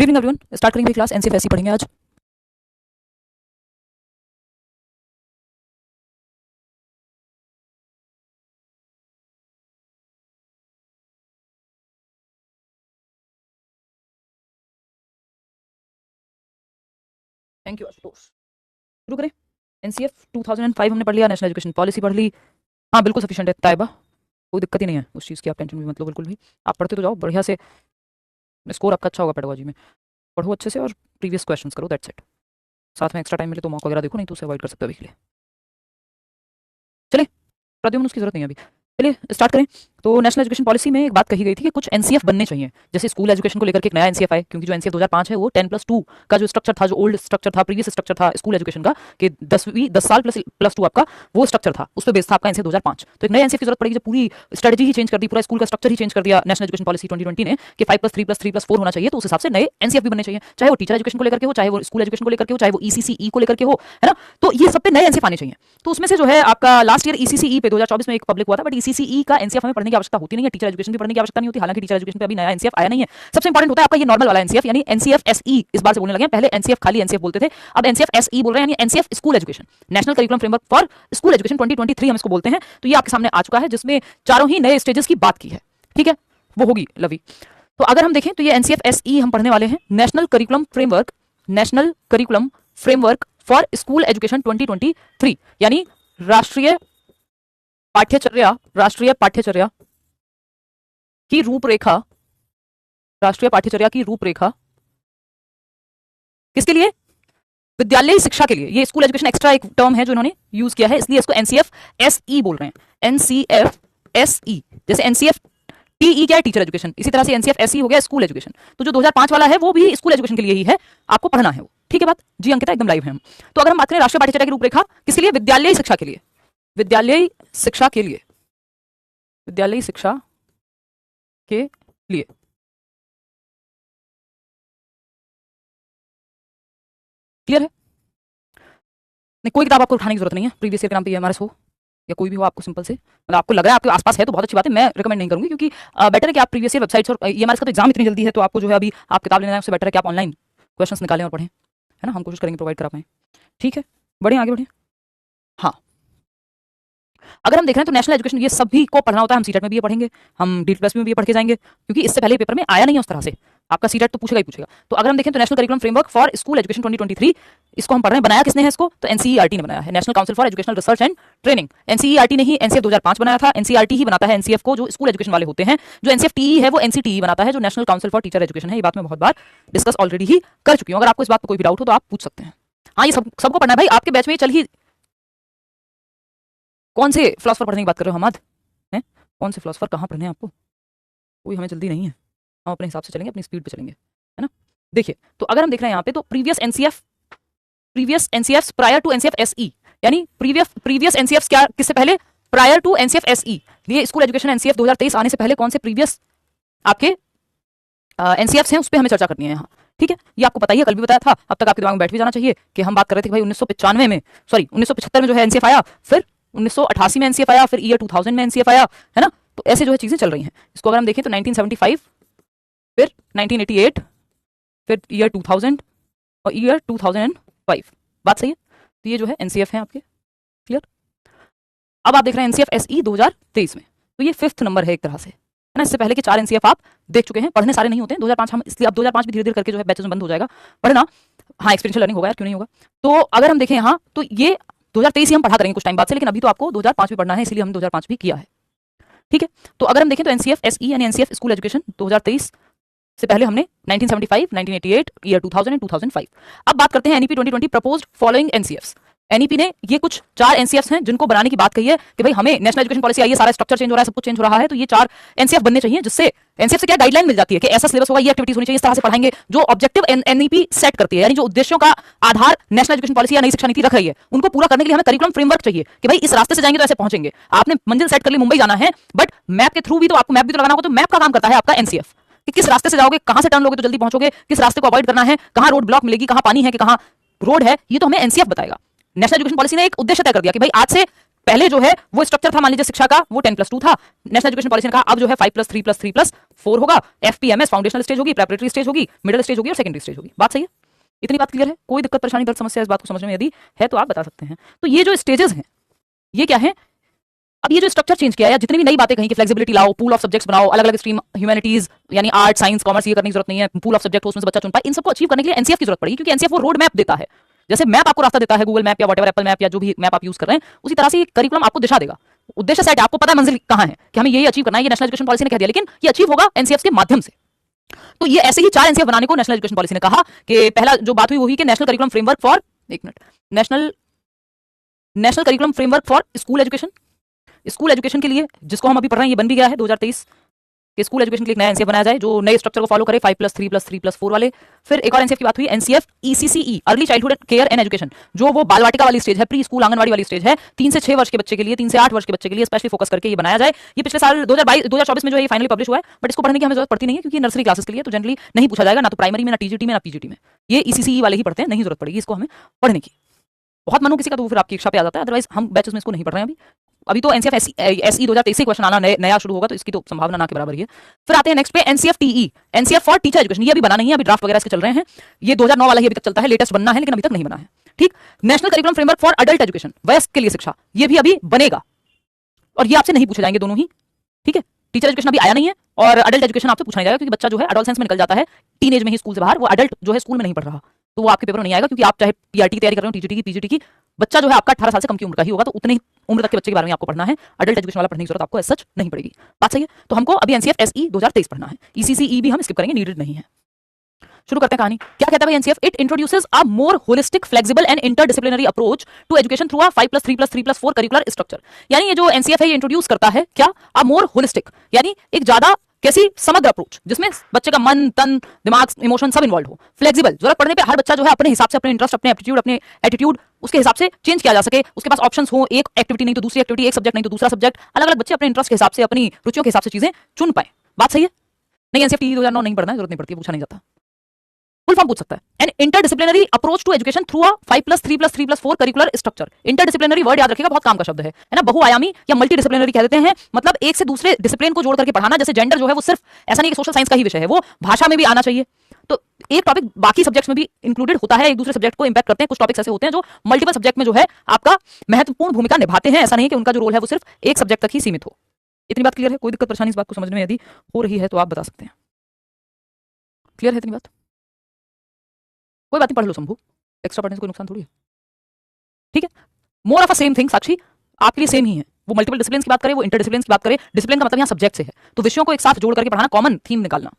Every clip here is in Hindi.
Good evening everyone. स्टार्ट करेंगे क्लास। एनसीएफ पढ़ेंगे आज। Thank you Ashutosh. शुरू करें। एनसीएफ 2005 हमने पढ़ लिया, नेशनल एजुकेशन पॉलिसी पढ़ ली। हाँ बिल्कुल सफिशिएंट है ताइबा, कोई दिक्कत ही नहीं है उस चीज़ की, आप टेंशन भी मतलब बिल्कुल भी। आप पढ़ते तो जाओ बढ़िया से, स्कोर आपका अच्छा होगा पेडागोजी में। पढ़ो अच्छे से और प्रीवियस क्वेश्चंस करो, दैट्स इट। साथ में एक्स्ट्रा टाइम मिले तो मॉक वगैरह देखो, नहीं तो उसे अवॉइड कर सकते हो अभी के लिए। चलिए, प्रद्युम्न उसकी जरूरत नहीं है अभी। चलिए स्टार्ट करें। तो नेशनल एजुकेशन पॉलिसी में एक बात कही गई थी कि कुछ एनसीएफ बनने चाहिए। जैसे स्कूल एजुकेशन को लेकर के एक नया एनसीएफ आए, क्योंकि जो एनसीएफ 2005 है वो 10+2 का जो स्ट्रक्चर था, जो ओल्ड स्ट्रक्चर था, प्रीवियस स्ट्रक्चर था स्कूल एजुकेशन का, कि 10 साल प्लस 2 आपका वो स्ट्रक्चर था, उस पर बेस था आपका एनसीएफ 2005। तो एक नए एनसीएफ की जरूरत पड़ेगी जो पूरी स्ट्रेटजी ही चेंज कर दी, पूरा स्कूल का स्ट्रक्चर ही चेंज कर दिया नेशनल एजुकेशन पॉलिसी 2020 ने, कि 5+3+3+4 होना चाहिए। तो उस हिसाब से नए एनसीएफ भी बनने चाहिए, चाहे वो टीचर एजुकेशन को लेकर के हो, चाहे वो स्कूल एजुकेशन को लेकर के हो, चाहे वो ईसीसीई को लेकर के हो, है ना। तो ये सब पे नए एनसीएफ आने चाहिए। तो उसमें से जो है आपका लास्ट ईयर ईसीसीई पे 2024 में एक पब्लिक हुआ था, बट ईसीसीई का एनसीएफ हमें पढ़ने की आवश्यकता होती नहीं है, टीचर एजुकेशन भी पढ़ने की आवश्यकता नहीं होती। हालांकि टीचर एजुकेशन पे अभी नया एनसीएफ आया नहीं है। सबसे इंपॉर्टेंट होता है आपका ये नॉर्मल वाला एनसीएफ, यानी एनसीएफ एसई इस बार से बोलने लगे हैं। पहले एनसीएफ खाली एनसीएफ बोलते थे, अब एनसीएफ एसई बोल रहे हैं, यानी NCF school education, national curriculum framework for school education 2023 हम इसको बोलते हैं। तो ये आपके सामने आ चुका है, जिसमें चारों ही नए स्टेजेस की बात की है। ठीक है, वो होगी लवी। तो अगर हम देखें तो ये एनसीएफ एसई हम पढ़ने वाले हैं, national curriculum framework, national curriculum framework for school education 2023, यानी राष्ट्रीय पाठ्यचर्या की रूपरेखा, राष्ट्रीय पाठ्यचर्या की रूपरेखा किसके लिए? विद्यालयी शिक्षा के लिए। ये स्कूल एजुकेशन एक्स्ट्रा एक टर्म है जो इन्होंने यूज किया है, इसलिए इसको एनसीएफ एसई बोल रहे हैं। एनसीएफ एसई, जैसे एनसीएफ टीई क्या है, टीचर एजुकेशन, इसी तरह से एनसीएफ एसई हो गया स्कूल एजुकेशन। तो जो 2005 वाला है वो भी स्कूल एजुकेशन के लिए ही है, आपको पढ़ना है वो। ठीक है बात जी अंकिता, एकदम लाइव है हम। तो अगर हम बात करें राष्ट्रीय पाठ्यचर्या की रूपरेखा किसके लिए? विद्यालयी शिक्षा के लिए, विद्यालयी शिक्षा के लिए, विद्यालयी शिक्षा के लिए। क्लियर है? नहीं, कोई किताब आपको उठाने की जरूरत नहीं है, प्रीवियस ईयर के नाम पे एमआरएस हो या कोई भी हो, आपको सिंपल से मतलब आपको लग रहा है आपके आसपास है तो बहुत अच्छी बात है, मैं रिकमेंड नहीं करूंगी, क्योंकि बेटर है कि आप प्रीवियस ईयर वेबसाइट्स और एमआरएस का तो एग्जाम इतनी जल्दी है, तो आपको जो है अभी आप किताब लेना है, उससे बेटर है कि आप ऑनलाइन क्वेश्चंस निकालें और पढ़ें, है ना। हम कोशिश करेंगे प्रोवाइड करा पाएं। ठीक है, बढ़े आगे बढ़े। हाँ, अगर हम देख रहे हैं तो नेशनल एजुकेशन ये सभी को पढ़ना होता है। हम सीटेट में भी ये पढ़ेंगे, हम डीट प्लस में भी ये पढ़ के जाएंगे, क्योंकि इससे पहले पेपर में आया नहीं है उस तरह से। आपका सीटेट तो पूछेगा ही पूछेगा। तो अगर हम देखें तो national curriculum framework for school education 2023, इसको हम पढ़ रहे हैं। बनाया किसने है इसको? तो एनसीईआरटी ने बनाया है, national council for educational research and training. NCERT ने ही एनसीएफ 2005 बनाया था, एनसीईआरटी ही बनाता है एनसीएफ को, जो स्कूल एजुकेशन वाले होते हैं। जो एनसीएफ टीई है वो एनसीटीई बनाता है, जो national council for teacher education है। ये बात मैं बहुत बार डिस्कस ऑलरेडी ही कर चुकी हूँ। अगर आपको इस बात पर कोई भी डाउट हो तो आप पूछ सकते हैं। हाँ, ये सबको पढ़ना है भाई, आपके बैच में चल ही। कौन से फिलोसफर पढ़ने की बात कर रहे हो हमाद? हैं कौन से फिलोसफर, कहाँ पढ़ने हैं आपको? कोई हमें जल्दी नहीं है, हम अपने हिसाब से चलेंगे, अपनी स्पीड पे चलेंगे, है ना। देखिए, तो अगर हम देख रहे हैं यहाँ पे तो previous NCF prior to NCF SE, यानी प्रीवियस एनसीएफ क्या किससे पहले? Prior to NCF SE. ये स्कूल एजुकेशन एनसीएफ 2023 आने से पहले कौन से प्रीवियस आपके एनसीएफ हैं उस पर हमें चर्चा करनी है यहाँ। ठीक है, ये आपको पता ही है, कल भी बताया था, अब तक आपके दिमाग में बैठ भी जाना चाहिए कि हम बात कर रहे थे कि भाई 1995 में, सॉरी 1975 में जो है एनसीएफ आया, फिर 1988 में एनसीएफ आया, फिर ईयर 2000 में एनसीएफ आया, है ना। तो ऐसे जो है चीजें चल रही हैं। इसको अगर हम देखें तो 1975, फिर 1988, फिर ईयर 2000 और ईयर 2005। बात सही है? तो ये जो है एनसीएफ है आपके। क्लियर? अब आप देख रहे हैं एनसीएफ एसई 2023 में, तो ये 5th नंबर है एक तरह से, है ना। इससे पहले के 4 एनसीएफ आप देख चुके हैं, पढ़ने सारे नहीं होते हैं 2005 हम, इसलिए अब 2005 भी धीरे धीरे करके जो है बैचेस में बंद हो जाएगा पढ़ना। हाँ, एक्सपीरियंशियल लर्निंग होगा यार, क्यों नहीं होगा। तो अगर हम देखें यहाँ तो ये 2023 ही हम पढ़ा करेंगे कुछ टाइम बाद से, लेकिन अभी तो आपको 2005 भी पढ़ना है, इसलिए हमने 2005 भी किया है। ठीक है, तो अगर हम देखें तो एनसीएफ एसई यानी एनसीएफ स्कूल एजुकेशन 2023 से पहले हमने 1975, 1988, ईयर 2000 एंड 2005। अब बात करते हैं एनईपी 2020 प्रपोज्ड फॉलोइंग एनसीएफ्स। एनईपी ने ये कुछ 4 एनसीएफ्स हैं जिनको बनाने की बात कही है कि भाई हमें नेशनल एजुकेशन पॉलिसी आई है, सारा स्ट्रक्चर चेंज हो रहा है, सब कुछ चेंज हो रहा है, तो ये 4 एनसीएफ बनने चाहिए, जिससे एनसीएफ से क्या गाइडलाइन मिल जाती है कि ऐसा सिलेबस होगा, ये एक्टिविटीज होनी चाहिए, इस तरह से पढ़ाएंगे, जो ऑब्जेक्टिव एनईपी सेट करती है, यानी जो उद्देश्यों का आधार नेशनल एजुकेशन पॉलिसी या नई शिक्षा नीति रख रही है, उनको पूरा करने के लिए हमें करिकुलम फ्रेमवर्क चाहिए कि भाई इस रास्ते से जाएंगे तो ऐसे पहुंचेंगे। आपने मंजिल सेट कर ली, मुंबई जाना है, बट मैप के थ्रू भी तो आपको मैप भी तो लगाना होगा, तो मैप का काम करता है आपका एनसीएफ कि किस रास्ते से जाओगे, कहां से टर्न लोगे तो जल्दी पहुंचोगे, किस रास्ते को अवॉइड करना है, कहां रोड ब्लॉक मिलेगी, कहां पानी है कि कहां रोड है, ये तो हमें एनसीएफ बताएगा। नेशनल एजुकेशन पॉलिसी ने एक उद्देश्य तय कर दिया कि भाई आज से पहले जो है वो स्ट्रक्चर था मान लीजिए शिक्षा का, वो 10+2 था। नेशनल एजुकेशन पॉलिसी ने कहा अब जो है 5+3+3+4 होगा। FPMS फाउंडेशनल स्टेज होगी, प्रेपरेटरी स्टेज होगी, मिडिल स्टेज होगी और सेकेंडरी स्टेज होगी। बात सही है? इतनी बात क्लियर है? कोई दिक्कत परेशानी दर्द समस्या इस बात को समझने में यदि है तो आप बता सकते हैं। तो ये जो स्टेजेस हैं ये क्या है? अब ये जो स्ट्रक्चर चेंज किया है, जितनी भी नई बातें कहीं कि फ्लेक्सिबिलिटी लाओ, पूल ऑफ सब्जेक्ट्स बनाओ, अलग अलग स्ट्रीम ह्यूमैनिटीज यानी आर्ट साइंस कॉमर्स ये करने की जरूरत नहीं है, पूल ऑफ सब्जेक्ट हो उसमें से बच्चा चुन पाए, इन सबको अचीव करने के लिए एनसीएफ की जरूरत पड़ेगी, क्योंकि एनसीएफ वो रोड मैप देता है। जैसे मैप आपको रास्ता देता है गूगल मैप या व्हाटएवर एप्पल मैप या जो भी मैप आप यूज कर रहे हैं, उसी तरह से करिकुलम आपको दिशा देगा। उद्देश्य सेट आपको पता है मंजिल कहां है कि हमें यही अचीव करना है, ये नेशनल एजुकेशन पॉलिसी ने कह दिया, लेकिन ये अचीव होगा एनसीएफ के माध्यम से। तो ये ऐसे ही 4 एनसीएफ बनाने को नेशनल एजुकेशन पॉलिसी ने कहा कि पहला जो बात हुई वो हुई कि national curriculum framework for national curriculum framework for school education. School education के लिए जिसको हम अभी पढ़ रहे हैं ये बन भी गया है 2023 के स्कूल एजुकेशन के लिए एक नया एनसीएफ बनाया जाए जो नए स्ट्रक्चर को फॉलो करे 5+3+3+4 वाले। फिर एक और एनसीएफ की बात हुई NCF ECCE early childhood care and education, जो वो बाल वाटिका वाली स्टेज है, प्री स्कूल आंगनवाड़ी वाली स्टेज है, 3 से 6 वर्ष के बच्चे के लिए, 3 से 8 वर्ष के बच्चे के लिए स्पेशली फोकस करके ये बनाया जाए। ये पिछले साल 2024 में जो है फाइनली पब्लिश हुआ है, बट इसको पढ़ने की हमें जरूरत पड़ती नहीं है क्योंकि नर्सरी क्लासेस के लिए तो जनरली नहीं पूछा जाएगा, ना तो प्राइमरी में, ना टीजीटी में, ना पीजीटी में। ये ECCE वाले ही पढ़ते हैं, नहीं जरूरत पड़ेगी इसको हमें पढ़ने की। बहुत मनो किसी का तो फिर आपकी इच्छा पे आ जाता है, अदरवाइज हम बैचेस में इसको नहीं पढ़ रहे हैं अभी तो एनसीएफ SE 2023 से क्वेश्चन आना नया शुरू होगा, तो इसकी तो संभावना ना के बराबर ही है। फिर आते हैं नेक्स्ट पे NCF TE, NCF for teacher education. ये अभी बना नहीं है, अभी ड्राफ्ट वगैरह इसके चल रहे हैं। ये 2009 वाला ही अभी तक चलता है, लेटेस्ट बनना है लेकिन अभी तक नहीं बना है। ठीक। National curriculum framework for adult education, वयस्क के लिए शिक्षा, ये भी अभी बनेगा और ये आपसे नहीं पूछे जाएंगे दोनों ही। ठीक है, टीचर एजुकेशन अभी आया नहीं है और अडल्ट एजुकेशन आपसे पूछा नहीं जाएगा क्योंकि बच्चा जो है एडोलसेंस में निकल जाता है, टीनेज में ही स्कूल से बाहर, वो अडल्ट जो है स्कूल में नहीं पढ़ रहा, तो वो आपके पेपर में नहीं आएगा क्योंकि आप चाहे पीआरटी की तैयारी कर रहे हो, टीजीटी की, पीजीटी की, बच्चा जो है आपका 18 साल से कम की उम्र का ही होगा, तो उतनी उम्र तक के बच्चे के बारे में आपको पढ़ना है। अडल्ट एजुकेशन वाला पढ़ने की जरूरत आपको ऐसा सच नहीं पड़ेगी। बात सही है? तो हमको अभी एनसीएफ SE 2023 पढ़ना है, ECCE भी हम स्किप करेंगे, नीडेड नहीं है। शुरू करते हैं कहानी। क्या कहता है NCF? It introduces a more holistic, flexible and interdisciplinary approach to education through a 5+3+3+4 curricular structure. यानी ये जो एनसीएफ है ये इंट्रोड्यूस करता है क्या? अ मोर होलिस्टिक, यानी एक ज्यादा कैसी समग्र अप्रोच जिसमें बच्चे का मन, तन, दिमाग, इमोशन सब इन्वॉल्व हो। फ्लेक्सिबल, जरूरत पड़ने पे हर बच्चा जो है अपने हिसाब से, अपने इंटरेस्ट, अपने एप्टीट्यूड, अपने एटीट्यूड, उसके हिसाब से चेंज किया जा सके, उसके पास ऑप्शंस हो, एक एक्टिविटी नहीं तो दूसरी एक्टिविटी, एक सब्जेक्ट नहीं तो दूसरा सब्जेक्ट, अलग अलग बच्चे अपने इंटरेस्ट के हिसाब से, अपनी रुचियों के हिसाब से चीजें चुन पाए। बात सही है? नहीं, एनसीएफ 2009 नहीं पढ़ना है, जरूरत नहीं पड़ती, पूछा नहीं जाता। फुल फॉर्म पूछ सकता है, an interdisciplinary approach to education through a 5+3+3+4 curricular structure. Interdisciplinary word याद रखिएगा, बहुत काम का शब्द है ना, बहुआयामी या मल्टीडिसिप्लिनरी कह देते हैं, मतलब एक से दूसरे डिसिप्लिन को जोड़ करके पढ़ाना। जैसे जेंडर जो है वो सिर्फ ऐसा नहीं कि सोशल साइंस का ही विषय है, वो भाषा में भी आना चाहिए, तो एक टॉपिक बाकी सब्जेक्ट्स में भी इंक्लूडेड होता है, एक दूसरे सब्जेक्ट को इंपैक्ट करते हैं। कुछ टॉपिक्स ऐसे होते हैं जो मल्टीपल सब्जेक्ट में जो है आपका महत्वपूर्ण भूमिका निभाते हैं, ऐसा नहीं कि उनका जो रोल है वो सिर्फ एक सब्जेक्ट तक ही सीमित हो। इतनी बात क्लियर है? कोई दिक्कत परेशानी इस बात को समझने में यदि हो रही है तो आप बता सकते हैं। क्लियर है इतनी बात? कोई बात नहीं, पढ़ लो शंभू, एक्स्ट्रा पढ़ने से कोई नुकसान थोड़ी है। ठीक है, more of a same thing Sakshi, आपके लिए सेम ही है। वो मल्टीपल डिसिप्लिन की बात करें, वो इंटरडिसिप्लिन की बात करें, डिसिप्लिन का मतलब यहाँ सब्जेक्ट से है, तो विषयों को एक साथ जोड़ करके पढ़ाना, कॉमन थीम निकालना।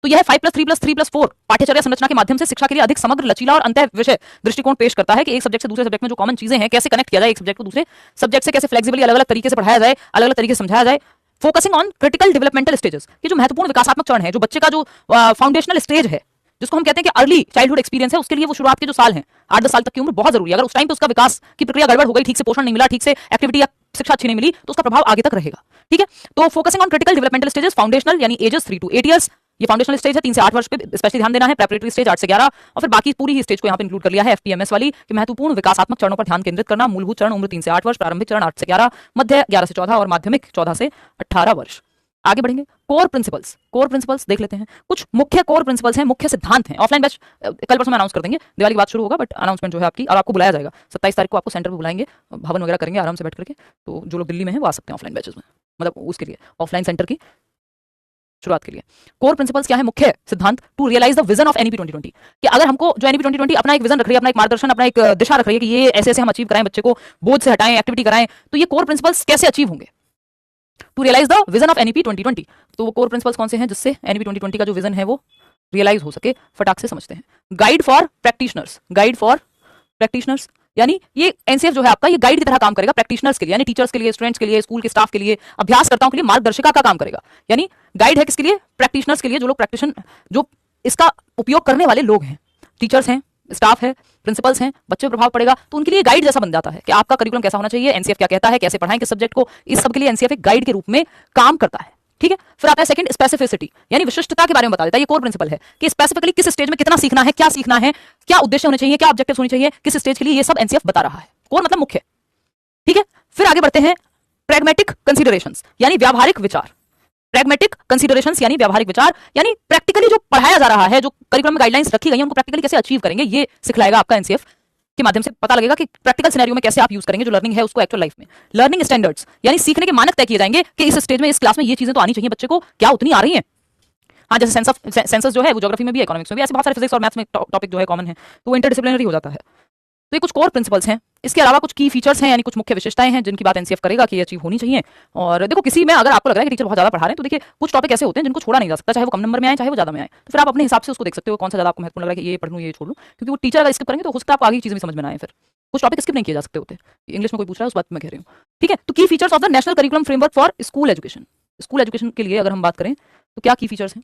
तो यह 5+3+3+4 पाठ्यचर्या संरचना के माध्यम से शिक्षा के लिए अधिक समग्र, लचीला और अंतः विषय दृष्टिकोण पेश करता है कि एक सब्जेक्ट से दूसरे सब्जेक्ट में जो कॉमन चीजें हैं कैसे कनेक्ट किया जाए, एक सब्जेक्ट को दूसरे सब्जेक्ट से कैसे फ्लेक्सिबली अलग अलग तरीके से पढ़ाया जाए, अलग अलग तरीके से समझाया जाए। Focusing on critical developmental stages, ये जो महत्वपूर्ण विकासात्मक चरण है, जो बच्चे का जो फाउंडेशनल स्टेज है, जिसको हम कहते हैं कि अर्ली चाइल्डहुड एक्सपीरियंस है, उसके लिए वो शुरुआत के जो साल हैं 8-10 साल तक की उम्र बहुत जरूरी है। अगर उस टाइम पे उसका विकास की प्रक्रिया गड़बड़ हो गई, ठीक से पोषण नहीं मिला, ठीक से एक्टिविटी या शिक्षा अच्छी नहीं मिली, तो उसका प्रभाव आगे तक रहेगा। ठीक है, तो focusing on critical developmental stages, foundational यानी एजेस 3 to 8 years, ये फाउंडेशनल स्टेज है, 3 से 8 वर्ष पे स्पेशली ध्यान देना है। प्रेपरेटरी स्टेज 8 से 11, और फिर बाकी पूरी ही स्टेज को यहाँ पे इंक्लूड कर लिया है FPMS वाली, कि महत्वपूर्ण विकासात्मक चरणों पर ध्यान केंद्रित करना। मूलभूत चरण उम्र 3 से 8 वर्ष, प्रारंभिक चरण 8 से 11, मध्य 11 से 14 और माध्यमिक 14 से 18 वर्ष। आगे बढ़ेंगे। कोर प्रिंसिपल्स देख लेते हैं। कुछ मुख्य कोर प्रिंसिपल्स हैं, मुख्य सिद्धांत हैं। ऑफलाइन बैच कल परसों में अनाउंस कर देंगे, दिवाली की बात शुरू होगा, बट अनाउंसमेंट जो है आपकी, और आपको बुलाया जाएगा 27 तारीख को, आपको सेंटर पे बुलाएंगे, भवन वगैरह करेंगे आराम से बैठ करके। तो जो लोग दिल्ली में हैं वो आ सकते हैं ऑफलाइन बैचेस में, मतलब उसके लिए ऑफलाइन सेंटर की शुरुआत के लिए। कोर प्रिंसिपल्स क्या है? मुख्य सिद्धांत to realise the vision of NEP 2020, कि अगर हमको जो NEP 2020 अपना एक विजन रख रही है, अपना एक मार्गदर्शन, अपना एक दिशा रख रही है कि ये ऐसे ऐसे हम अचीव कराएं, बच्चे को बोझ से हटाएं, एक्टिविटी कराएं, तो ये कोर प्रिंसिपल्स कैसे अचीव होंगे? To realise the vision of NEP 2020, तो वो कोर प्रिंसिपल्स कौन से हैं जिससे NEP 2020 का जो विजन है वो रियलाइज हो सके? फटाक से समझते हैं। गाइड फॉर प्रैक्टिशनर्स, यानी ये एनसीएफ जो है आपका, ये गाइड की तरह काम करेगा प्रैक्टिशनर्स के लिए, यानी टीचर्स के लिए, स्टूडेंट्स के लिए, स्कूल के स्टाफ के लिए, अभ्यासकर्ताओं के लिए मार्गदर्शिका का काम करेगा। यानी गाइड है किसके लिए? प्रैक्टिशनर्स के लिए, जो लोग जो इसका उपयोग करने वाले लोग हैं, टीचर्स हैं, स्टाफ है, प्रिंसिपल्स हैं, बच्चे पर प्रभाव पड़ेगा, तो उनके लिए गाइड जैसा बन जाता है कि आपका करिकुलम कैसा होना चाहिए, एनसीएफ क्या कहता है, कैसे पढ़ाएं किस सब्जेक्ट को, इस सब के लिए एनसीएफ एक गाइड के रूप में काम करता है। ठीक है, फिर आता है सेकंड, स्पेसिफिसिटी, यानी विशिष्टता के बारे में बता देता है। ये कोर प्रिंसिपल है कि स्पेसिफिकली किस स्टेज में कितना सीखना है, क्या सीखना है, क्या उद्देश्य होने चाहिए, क्या ऑब्जेक्टिव्स होने चाहिए, किस स्टेज के लिए, ये सब एनसीएफ बता रहा है। कोर मतलब मुख्य। ठीक है, फिर आगे बढ़ते हैं प्रैग्मेटिक कंसीडरेशंस यानी व्यावहारिक विचार। प्रैग्मेटिक कंसीडरेशंस यानी व्यावहारिक विचार, यानी प्रैक्टिकली जो पढ़ाया जा रहा है, जो करिकुलम में गाइडलाइंस रखी गई है, उनको प्रैक्टिकली कैसे अचीव करेंगे, ये सिखलाएगा आपका एनसीएफ के माध्यम से। पता लगेगा कि प्रैक्टिकल सिनेरियो में कैसे आप यूज करेंगे जो लर्निंग है उसको एक्चुअल लाइफ में। लर्निंग स्टैंडर्ड्स यानी सीखने के मानक तय किए जाएंगे कि इस स्टेज में, इस क्लास में ये चीजें तो आनी चाहिए बच्चे को, क्या उतनी आ रही है। हाँ, जैसे सेंसस जो है वो ज्योग्राफी में भी है, इकोनॉमिक्स में भी, ऐसे बहुत सारे फिजिक्स और मैथ्स में टॉपिक जो है कॉमन है, तो वो इंटरडिसिप्लिनरी हो जाता है। तो ये कुछ कोर प्रिंसिपल्स हैं। इसके अलावा कुछ की फीचर्स हैं यानी कुछ मुख्य विशेषताएं हैं जिनकी बात एनसीएफ करेगा कि ये अचीव होनी चाहिए। और देखो, किसी में अगर आपको लग रहा है कि टीचर बहुत ज्यादा पढ़ा रहे हैं, तो देखिए कुछ टॉपिक ऐसे होते हैं जिनको छोड़ा नहीं जा सकता, चाहे वो कम नंबर में आए चाहे वो ज्यादा में आए। तो फिर आप अपने हिसाब से उसको देख सकते हो कौन सा ज्यादा आपको महत्वपूर्ण लग रहा है कि ये पढ़ लूँ ये छोड़ लूँ, क्योंकि वो टीचर अगर स्किप करेंगे तो हो सकता है आपको आगे की चीजें भी समझ में ना आए। फिर कुछ टॉपिक स्किप नहीं किए जा सकते होते। इंग्लिश में कोई पूछ रहा है उस बात मैं कह रही हूँ, ठीक है। तो की features of the national curriculum framework for school education. School education के लिए अगर हम बात करें तो क्या की फीचर्स हैं?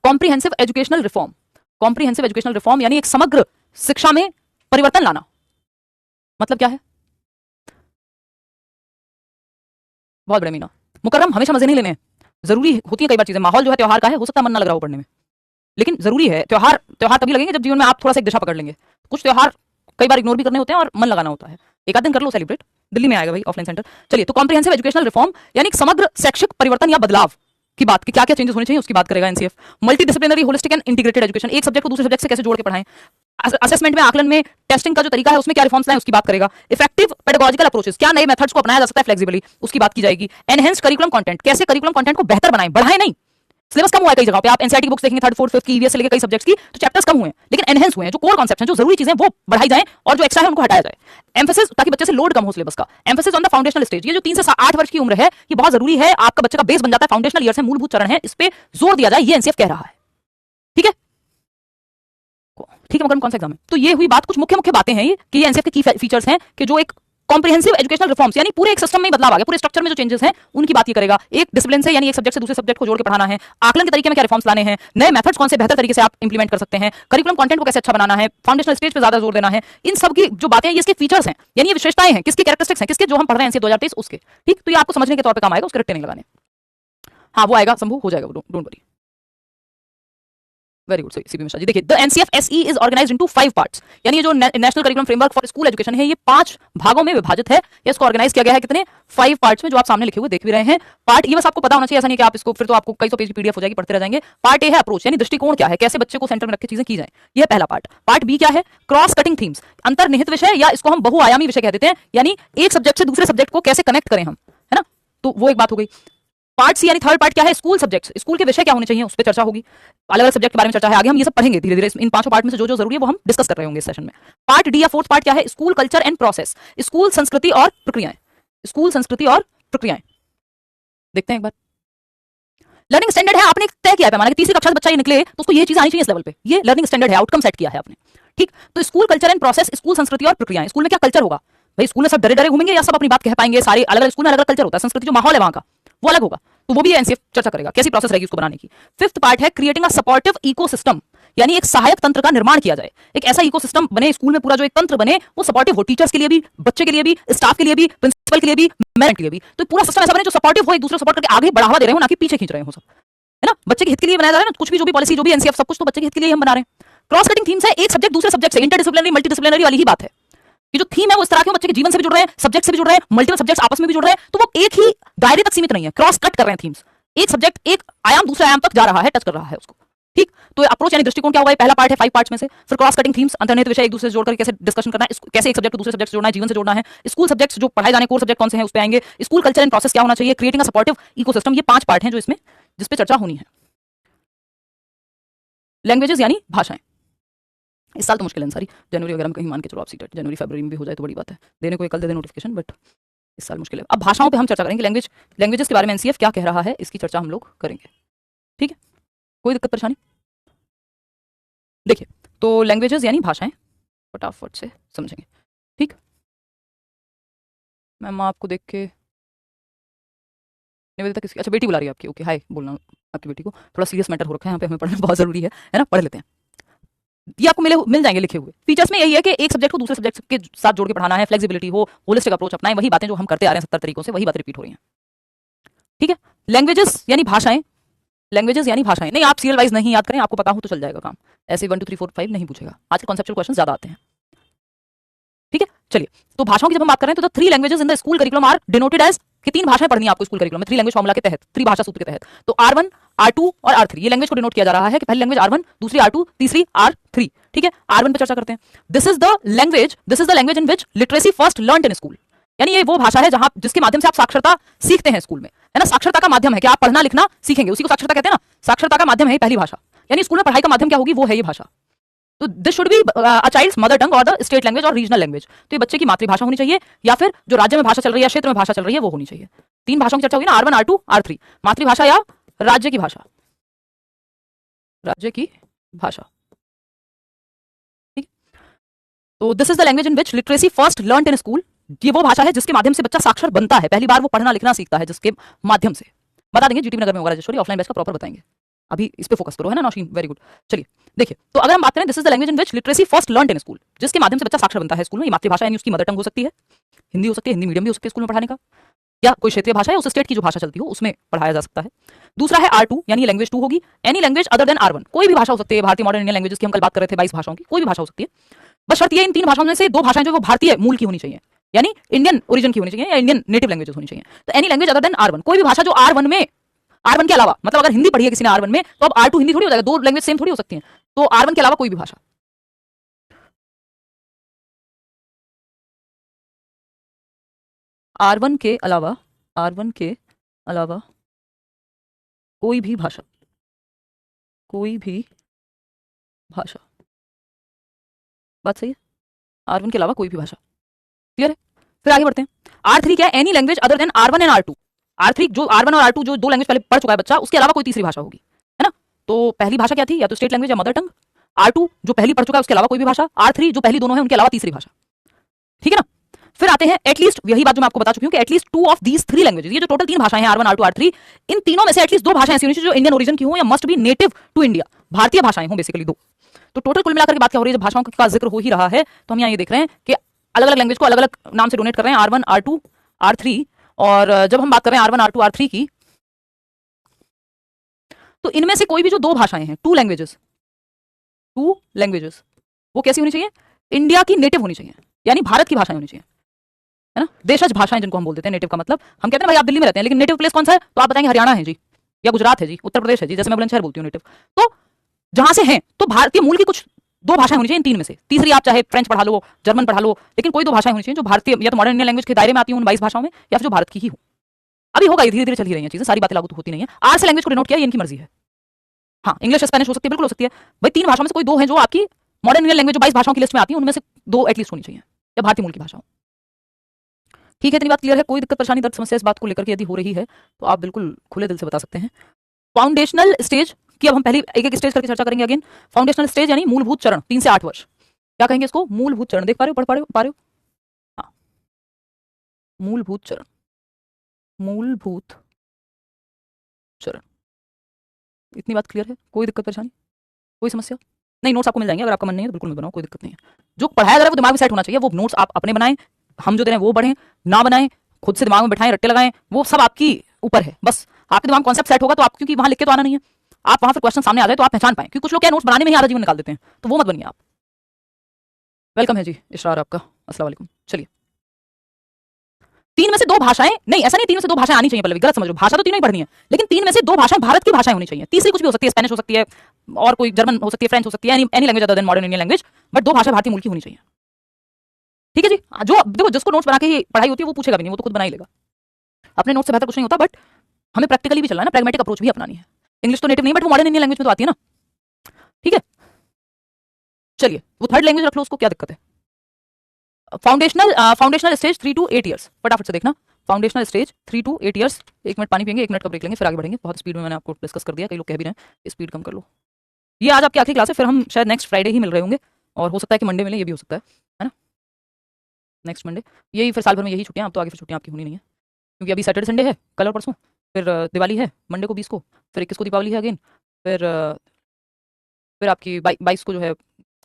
Comprehensive educational reform. Comprehensive educational reform यानी एक समग्र शिक्षा में परिवर्तन लाना। मतलब क्या है? बहुत बड़े मीना मुकर्रम, हमेशा मजे नहीं लेने हैं। जरूरी होती है कई बार चीजें। माहौल जो है त्योहार का है, हो सकता है मन ना लग रहा हो पढ़ने में, लेकिन जरूरी है। त्योहार तभी लगेंगे जब जीवन में आप थोड़ा सा एक दिशा पकड़ लेंगे। कुछ त्योहार कई बार इग्नोर भी करने होते हैं और मन लगाना होता है। एक आध दिन कर लो सेलिब्रेट, दिल्ली में आएगा भाई ऑफलाइन सेंटर। चलिए, तो कॉम्प्रिहेंसिव एजुकेशनल रिफॉर्म यानी एक समग्र शैक्षिक परिवर्तन या बदलाव की बात, कि क्या क्या चेंजेस होने चाहिए उसकी बात करेगा NCF. Multi disciplinary, holistic and integrated education, एक सब्जेक्ट को दूसरे सब्जेक्ट से कैसे जोड़ के पढ़ाएं। असेसमेंट में, आकलन में, टेस्टिंग का जो तरीका है उसमें क्या रिफॉर्म्स लाएं उसकी बात करेगा। इफेक्टिव पेडागोजिकल अप्रोचेस, क्या नए मेथड्स को अपनाया जा सकता है फ्लेक्सिबली, उसकी बात की जाएगी। एनहेंस्ड करिकुलम कंटेंट, कैसे करिकुलम कंटेंट को बेहतर बनाएं, बढ़ाएं नहीं। सिलेबस कम हुआ है कई जगह पे, आप एनसीईआरटी की बुक्स देखेंगे थर्ड फोर्थ फिफ्थ की ईवीएस से लेकर कई सब्जेक्ट्स की, तो चैप्टर्स कम हुए हैं लेकिन एनहेंस हुए हैं। जो कोर कॉन्सेप्ट्स हैं, जो जरूरी चीजें, वो बढ़ाई जाएं और जो एक्स्ट्रा है उनको हटाया जाए। एम्फेसिस, ताकि बच्चे से लोड कम हो सिलेबस का। Emphasis on the foundational stage, ये जो 3 से 8 वर्ष की उम्र है ये बहुत जरूरी है। आपका बच्चे का बेस बन जाता है, फाउंडेशनल ईयर्स है, मूलभूत चरण है, इस पे जोर दिया जाए, ये एनसीएफ कह रहा है। ठीक है, ठीक है, मगर कौन सा एग्जाम है? तो ये हुई बात, कुछ मुख्य मुख्य बातें हैं ये कि ये एनसीएफ के की फीचर्स हैं कि जो एक कॉम्प्रिहेंसिव एजुकेशनल रिफॉर्म्स यानी पूरे एक सिस्टम में बदलाव आ गया, पूरे स्ट्रक्चर में जो चेंजेस हैं उनकी बात ये करेगा। एक डिसिप्लिन से यानी एक सब्जेक्ट से दूसरे सब्जेक्ट को जोड़ के पढ़ाना है। आकलन के तरीके में क्या रिफॉर्म्स लाने हैं, नए मेथड्स कौन से बेहतर तरीके से आप इंप्लीमेंट कर सकते हैं, करिकुलम कंटेंट को कैसे अच्छा बनाना है, फाउंडेशनल स्टेज पे ज्यादा जोर देना है। इन सब की जो बातें हैं ये इसके फीचर्स हैं, यानी ये विशेषताएं हैं, किसकी कैरेक्टरिस्टिक्स हैं, किसके जो हम पढ़ रहे हैं एनसीएफ 2023 उसके। ठीक, तो ये आपको समझने के तौर पर काम आएगा, उसके रट्टे नहीं लगाने। हाँ, वो आएगा शंभू, हो जाएगा, don't worry. Very good CP Mishra ji. देखिए, the NCF SE is organised into 5 parts, यानी ये जो national curriculum framework for school education है ये 5 भागों में विभाजित है। ये इसको ऑर्गेनाइज किया गया है कितने 5 पार्ट्स में, जो आप सामने लिखे हुए देख भी रहे हैं। पार्ट ये बस आपको पता होना चाहिए, ऐसा नहीं कि आप इसको फिर तो आपको कई सौ पेज की पीडीएफ हो जाएगी, पढ़ते रह जाएंगे। पार्ट ए है अप्रोच, यानी दृष्टिकोण क्या है, कैसे बच्चे को सेंटर में रख के चीजें की जाए, ये पहला पार्ट। पार्ट बी क्या है? क्रॉस कटिंग थीम्स, अंतर्निहित विषय, या इसको हम बहुआयामी विषय कह देते हैं, यानी एक सब्जेक्ट से दूसरे सब्जेक्ट को कैसे कनेक्ट करें हम, है ना। तो वो एक बात हो गई। पार्ट सी यानी थर्ड पार्ट क्या है? स्कूल सब्जेक्ट्स, स्कूल के विषय क्या होने चाहिए उस पर चर्चा होगी। अलग अलग सब्जेक्ट के बारे में चर्चा है, आगे हम ये सब पढ़ेंगे धीरे धीरे। इन 5 पार्ट में से जो जो जरूरी है वो हम डिस्कस कर रहे होंगे इस सेशन में। पार्ट डी या फोर्थ पार्ट क्या है? School culture and process, school संस्कृति और प्रक्रियाएं। स्कूल संस्कृति और प्रक्रियाएं देखते हैं एक बार। लर्निंग स्टैंडर्ड है, आपने तय किया है पैमाना कि तीसरी कक्षा से बच्चा ये निकले तो उसको ये चीज आनी चाहिए इस लेवल पे, ये लर्निंग स्टैंडर्ड है, आउटकम सेट किया है आपने। ठीक, तो school culture and process, school संस्कृति और प्रक्रियाएं। स्कूल में क्या कल्चर होगा भाई? स्कूल में सब डरे डरे घूमेंगे या सब अपनी बात कह पाएंगे? सारे अलग अलग स्कूल में अलग अलग कल्चर होता है, संस्कृति जो माहौल है वहां का वो अलग होगा, तो वो भी एनसीएफ चर्चा करेगा, कैसी प्रोसेस रहेगी उसको बनाने की। फिफ्थ पार्ट है क्रिएटिंग अ सपोर्टिव इकोसिस्टम, यानी एक सहायक तंत्र का निर्माण किया जाए। एक ऐसा इकोसिस्टम बने स्कूल में, पूरा जो एक तंत्र बने वो सपोर्टिव हो, टीचर्स के लिए भी, बच्चे के लिए भी, स्टाफ के लिए भी, प्रिंसिपल के लिए भी, मैनेजमेंट के लिए भी। तो पूरा सिस्टम ऐसा बने जो सपोर्टिव हो, एक दूसरे को सपोर्ट करके आगे बढ़ावा दे रहे हो, ना कि पीछे खींच रहे हो सब, है ना। बच्चे के हित के लिए बनाया जा रहा है ना, कुछ भी जो भी पॉलिसी जो भी एनसीएफ सब कुछ तो बच्चे के हित के लिए हम बना रहे हैं। क्रॉस कटिंग थीम्स है, एक सब्जेक्ट दूसरे सब्जेक्ट से, इंटरडिसिप्लिनरी मल्टीडिसिप्लिनरी वाली ही बात है। ये जो थीम है वो इस तरह के बच्चे के जीवन से भी जुड़ रहे हैं, सब्जेक्ट से भी जुड़ रहे हैं, मल्टीपल सब्जेक्ट्स आपस में भी जुड़ रहे हैं, तो वो एक ही दायरे तक सीमित नहीं है, क्रॉस कट कर रहे हैं थीम्स। एक सब्जेक्ट एक आयाम दूसरे आयाम तक जा रहा है, टच कर रहा है उसको। ठीक, तो अप्रोच यानी दृष्टिकोण क्या होगा? पहला पार्ट है 5 पार्ट्स में से। फिर क्रॉस कटिंग थीम्स, अंतर्निहित विषय एक दूसरे से जोड़कर कैसे डिस्कशन करना है, कैसे एक सब्जेक्ट को दूसरे सब्जेक्ट से जोड़ना है, जीवन से जोड़ना है। स्कूल सब्जेक्ट्स जो पढ़ाए जाने कोर सब्जेक्ट कौन से हैं उस पे आएंगे। स्कूल कल्चर एंड प्रोसेस क्या होना चाहिए, क्रिएटिंग अ सपोर्टिव इकोसिस्टम, ये 5 पार्ट हैं जो इसमें जिस पे चर्चा होनी है। लैंग्वेजेस यानी भाषाएं, इस साल तो मुश्किल है सारी, जनवरी वगैरह में कहीं मान के चलो आप सीटेट जनवरी फरवरी में भी हो जाए तो बड़ी बात है, देने को कल दे दे नोटिफिकेशन, बट इस साल मुश्किल है। अब भाषाओं पे हम चर्चा करेंगे, लैंग्वेजेस के बारे में एनसीएफ क्या कह रहा है इसकी चर्चा हम लोग करेंगे। ठीक है, कोई दिक्कत परेशानी? देखिए, तो लैंग्वेजेस यानी भाषाएं फटाफट से समझेंगे। ठीक, मैम आपको देख के निवेदिता किसकी, अच्छा बेटी बुला रही है आपकी, ओके हाय बोलना आपकी बेटी को, थोड़ा सीरियस मैटर हो रखा है यहाँ पे, हमें पढ़ना बहुत जरूरी है ना, पढ़ लेते हैं। ये आपको मिल जाएंगे लिखे हुए। फीचर्स में यही है कि एक सब्जेक्ट को दूसरे सब्जेक्ट के साथ जोड़ के पढ़ाना है, फ्लेक्सिबिलिटी हो, होलिस्टिक अप्रोच अपनाएं, वही बातें जो हम करते आ रहे हैं 70 तरीकों से, वही बातें रिपीट हो रही हैं। ठीक है, लैंग्वेजेस यानी भाषाएं, लैंग्वेजेस यानी भाषाएं नहीं, आप सीरियल वाइज नहीं याद करें, आपको पता हो तो चल जाएगा काम, ऐसे 1 2 3 4 5 नहीं पूछेगा, आजकल कॉन्सेप्चुअल क्वेश्चन ज्यादा आते हैं। ठीक है, चलिए, तो भाषाओं की जब हम बात कर रहे हैं तो the 3 languages in the school curriculum are denoted as, कि 3 भाषाएं पढ़नी है आपको स्कूल करिकुलम में 3 लैंग्वेज फॉर्मूला के तहत, 3 भाषा सूत्र के तहत। तो R1, R2 और R3 ये लैंग्वेज को डिनोट किया जा रहा है कि पहली लैंग्वेज R1, दूसरी R2, तीसरी R3। ठीक है, R1 पे चर्चा करते हैं। This is the language in which literacy first learned in school, यानी ये वो भाषा है जहां जिसके माध्यम से आप साक्षरता सीखते हैं स्कूल में, है ना। साक्षरता का माध्यम है कि आप पढ़ना लिखना सीखेंगे, उसी को साक्षरता कहते हैं ना। साक्षरता का माध्यम है पहली भाषा, यानी स्कूल में पढ़ाई का माध्यम क्या होगी, वो है ये भाषा। तो this should be a child's mother tongue और द स्टेट लैंग्वेज और रीजनल लैंग्वेज। तो ये बच्चे की मातृभाषा होनी चाहिए, या फिर जो राज्य में भाषा चल रही है, क्षेत्र में भाषा चल रही है, वो होनी चाहिए। 3 भाषाओं की चर्चा होगी ना, R1, R2, R3, मातृभाषा या राज्य की भाषा, राज्य की भाषा। ठीक, तो this is the language in which literacy first learned in school, ये वो भाषा है जिसके माध्यम से बच्चा साक्षर बनता है, पहली बार वो पढ़ना लिखना सीखता है जिसके माध्यम से। बता देंगे जीटीबी नगर में होगा रजिस्ट्री, ऑफलाइन बैच का प्रॉपर बताएंगे, अभी इस पे फोकस करो, है ना नौशीन, वेरी गुड। चलिए देखिए, तो अगर हम बात करें this is the language in which literacy first learned in school, जिसके माध्यम से बच्चा साक्षर बनता है स्कूल में, ये मातृभाषा यानी उसकी मदर टंग हो सकती है, हिंदी हो सकती है, हिंदी मीडियम भी हो सकती है स्कूल में पढ़ाने का, या कोई क्षेत्रीय भाषा है उस स्टेट की जो भाषा चलती हो उसमें पढ़ाया जा सकता है। दूसरा है R2, यानी लैंग्वेज 2 होगी, any language other than R1, कोई भी भाषा हो सकती है, भारतीय मॉडर्न इंडियन लैंग्वेजेस की हम कल बात कर रहे थे, 22 भाषाओं की, कोई भी भाषा हो सकती है। बस शर्त ये इन 3 भाषाओं में से 2 भाषाएं जो वो भारतीय मूल की होनी चाहिए, यानी इंडियन ओरिजिन की होनी चाहिए, या इंडियन नेटिव लैंग्वेजेस होनी चाहिए। तो any language other than R1, कोई भी भाषा जो R1 के अलावा, मतलब अगर हिंदी पढ़ी है किसी ने R1 में, तो अब R2 हिंदी थोड़ी हो जाएगा, 2 लैंग्वेज सेम थोड़ी हो सकती हैं। तो R1 के अलावा कोई भी भाषा, R1 के अलावा, R1 के अलावा कोई भी भाषा, कोई भी भाषा, बात सही है, R1 के अलावा कोई भी भाषा, क्लियर है। फिर आगे बढ़ते हैं। R3 क्या है, any language other than R1 and R2, R3 जो R1 और R2 जो 2 लैंग्वेज पहले पढ़ चुका है बच्चा, उसके अलावा कोई तीसरी भाषा होगी, है ना। तो पहली भाषा क्या थी, या तो स्टेट लैंग्वेज या मदर टंग, R2 जो पहली पढ़ चुका है उसके अलावा कोई भी भाषा, R3 जो पहली दोनों है उनके अलावा तीसरी भाषा, ठीक है ना। फिर आते हैं एटलीस्ट, यही बात जो मैं आपको बता चुकी हूं कि एटलीस्ट 2 ऑफ दीज 3 लैंग्वेजेस, ये जो टोटल 3 भाषाएं हैं R1, R2, R3, इन तीनों में से एटलीस्ट 2 भाषाएं ऐसी होनी चाहिए जो इंडियन ओरिजिन की हो, या must be native to India, भारतीय भाषाएं हो बेसिकली 2। तो टोटल कुल मिलाकर के बात क्या हो रही है, जब भाषाओं का जिक्र हो ही रहा है तो हम यहाँ ये देख रहे हैं कि अलग अलग लैंग्वेज को अलग अलग नाम से डोनेट कर रहे हैं, R1, R2, R3। और जब हम बात कर रहे हैं R1, R2, R3 की, तो इनमें से कोई भी जो 2 भाषाएं हैं, 2 लैंग्वेजेस, वो कैसी होनी चाहिए, इंडिया की नेटिव होनी चाहिए, यानी भारत की भाषाएं होनी चाहिए, है ना। देशज भाषाएं जिनको हम बोल देते हैं, नेटिव का मतलब, हम कहते हैं भाई आप दिल्ली में रहते हैं लेकिन नेटिव प्लेस कौन सा है, तो आप बताएंगे हरियाणा है जी, या गुजरात है जी, उत्तर प्रदेश है जी, जैसे मैं बुलंदशहर बोलती हूँ नेटिव। तो जहां से हैं तो भारतीय मूल की कुछ 2 भाषाएं होनी चाहिए इन 3 में से, तीसरी आप चाहे फ्रेंच पढ़ा लो, जर्मन पढ़ा लो, लेकिन कोई 2 भाषाएं होनी चाहिए जो भारतीय या तो मॉडर्न इंडियन लैंग्वेज के दायरे में आती हैं उन 22 भाषाओं में, या फिर जो भारत की ही हो। अभी होगा, ये धीरे धीरे चल ही रही है चीजें, सारी बातें लागू तो होती नहीं है। आर से लैंग्वेज को डिनोट किया, ये इनकी मर्जी है। हाँ, इंग्लिश स्पेनिश हो सकती है, बिल्कुल हो सकती है भाई, 3 भाषाओं में से कोई 2 हैं जो आपकी मॉडर्न इंडियन लैंग्वेज जो 22 भाषाओं की लिस्ट में आती है उनमें से 2 एटलीस्ट होनी चाहिए, या भारतीय मूल की भाषा हो। ठीक है, इतनी बात क्लियर है। कोई दिक्कत परेशानी दर्द समस्या इस बात को लेकर के यदि हो रही है तो आप बिल्कुल खुले दिल से बता सकते हैं। फाउंडेशनल स्टेज की अब हम पहली एक स्टेज करके चर्चा करेंगे अगेन। फाउंडेशनल स्टेज यानी मूलभूत चरण, 3 से 8 वर्ष, क्या कहेंगे इसको, मूलभूत चरण। देख पा रहे हो, पढ़ पा रहे हो, हाँ, मूलभूत चरण, मूलभूत चरण। इतनी बात क्लियर है, कोई दिक्कत परेशानी, कोई समस्या नहीं। नोट्स आपको मिल जाएंगे, अगर आपका मन नहीं है तो बिल्कुल मत बनाओ, कोई दिक्कत नहीं है। जो पढ़ाया जा रहा है वो दिमाग में सेट होना चाहिए, वो नोट्स आप अपने बनाएं, हम जो दे रहे हैं वो पढ़ें, ना बनाएं, खुद से दिमाग में बैठाएं, रट्टे लगाएं, वो सब आपकी ऊपर है। बस आपके दिमाग कॉन्सेप्ट सेट होगा तो आप, क्योंकि वहां लिख के तो आना नहीं है, आप वहां फिर क्वेश्चन सामने आ जाए तो आप पहचान पाए, क्योंकि कुछ लोग क्या नोट्स बनाने में ही आधा जीवन निकाल देते हैं, तो वो मत बनिए आप। वेलकम है जी इशरार आपका, अस्सलाम वालेकुम। चलिए, 3 में से 2 भाषाएं, नहीं ऐसा नहीं 3 में से 2 भाषाएं आनी चाहिए, पल्लवी गलत समझ लो, भाषा तो तीनों ही पढ़नी है, लेकिन 3 में से 2 भाषाएं भारत की भाषाएं होनी चाहिए, तीसरी कुछ भी हो सकती है, स्पेनिश हो सकती है, और कोई जर्मन हो सकती है, फ्रेंच हो सकती है, any language other than modern Indian language, but 2 भाषा भारतीय मूल की होनी चाहिए। ठीक है जी। जो देखो, जिसको नोट्स बना के ही पढ़ाई होती है वो पूछेगा भी नहीं, वो तो खुद बना ही लेगा, अपने नोट्स से बेहतर कुछ नहीं होता। बट हमें प्रैक्टिकली भी चलना है ना, प्रैग्मेटिक अप्रोच भी अपनानी है। इंग्लिश तो नेटिव नहीं, बट वो मॉडर्न इंडियन लैंग्वेज में तो आती है ना। ठीक है, चलिए वो थर्ड लैंग्वेज रख लो, उसको क्या दिक्कत है। फाउंडेशनल स्टेज 3 to 8 ईयर्स, फटाफट से देखना। Foundational stage 3 to 8 years. 1 minute पानी पियेंगे, 1 मिनट का ब्रेक लेंगे, फिर आगे बढ़ेंगे। बहुत स्पीड में मैंने आपको डिस्कस कर दिया, कई लोग कह भी रहे हैं स्पीड कम कर लो। ये आज आपकी आखिरी क्लास है, फिर हम शायद नेक्स्ट फ्राइडे ही मिल रहे होंगे, और हो सकता है कि मंडे मिले, ये भी हो सकता है ना, नेक्स्ट मंडे। यही फिर साल भर में यही छुट्टियां, अब तो आगे फिर छुट्टियां आपकी होनी नहीं है, क्योंकि अभी सैटरडे संडे है, कल और परसों, फिर दिवाली है मंडे को 20 को, फिर 21 को दीपावली है अगेन, फिर आपकी 22 को जो है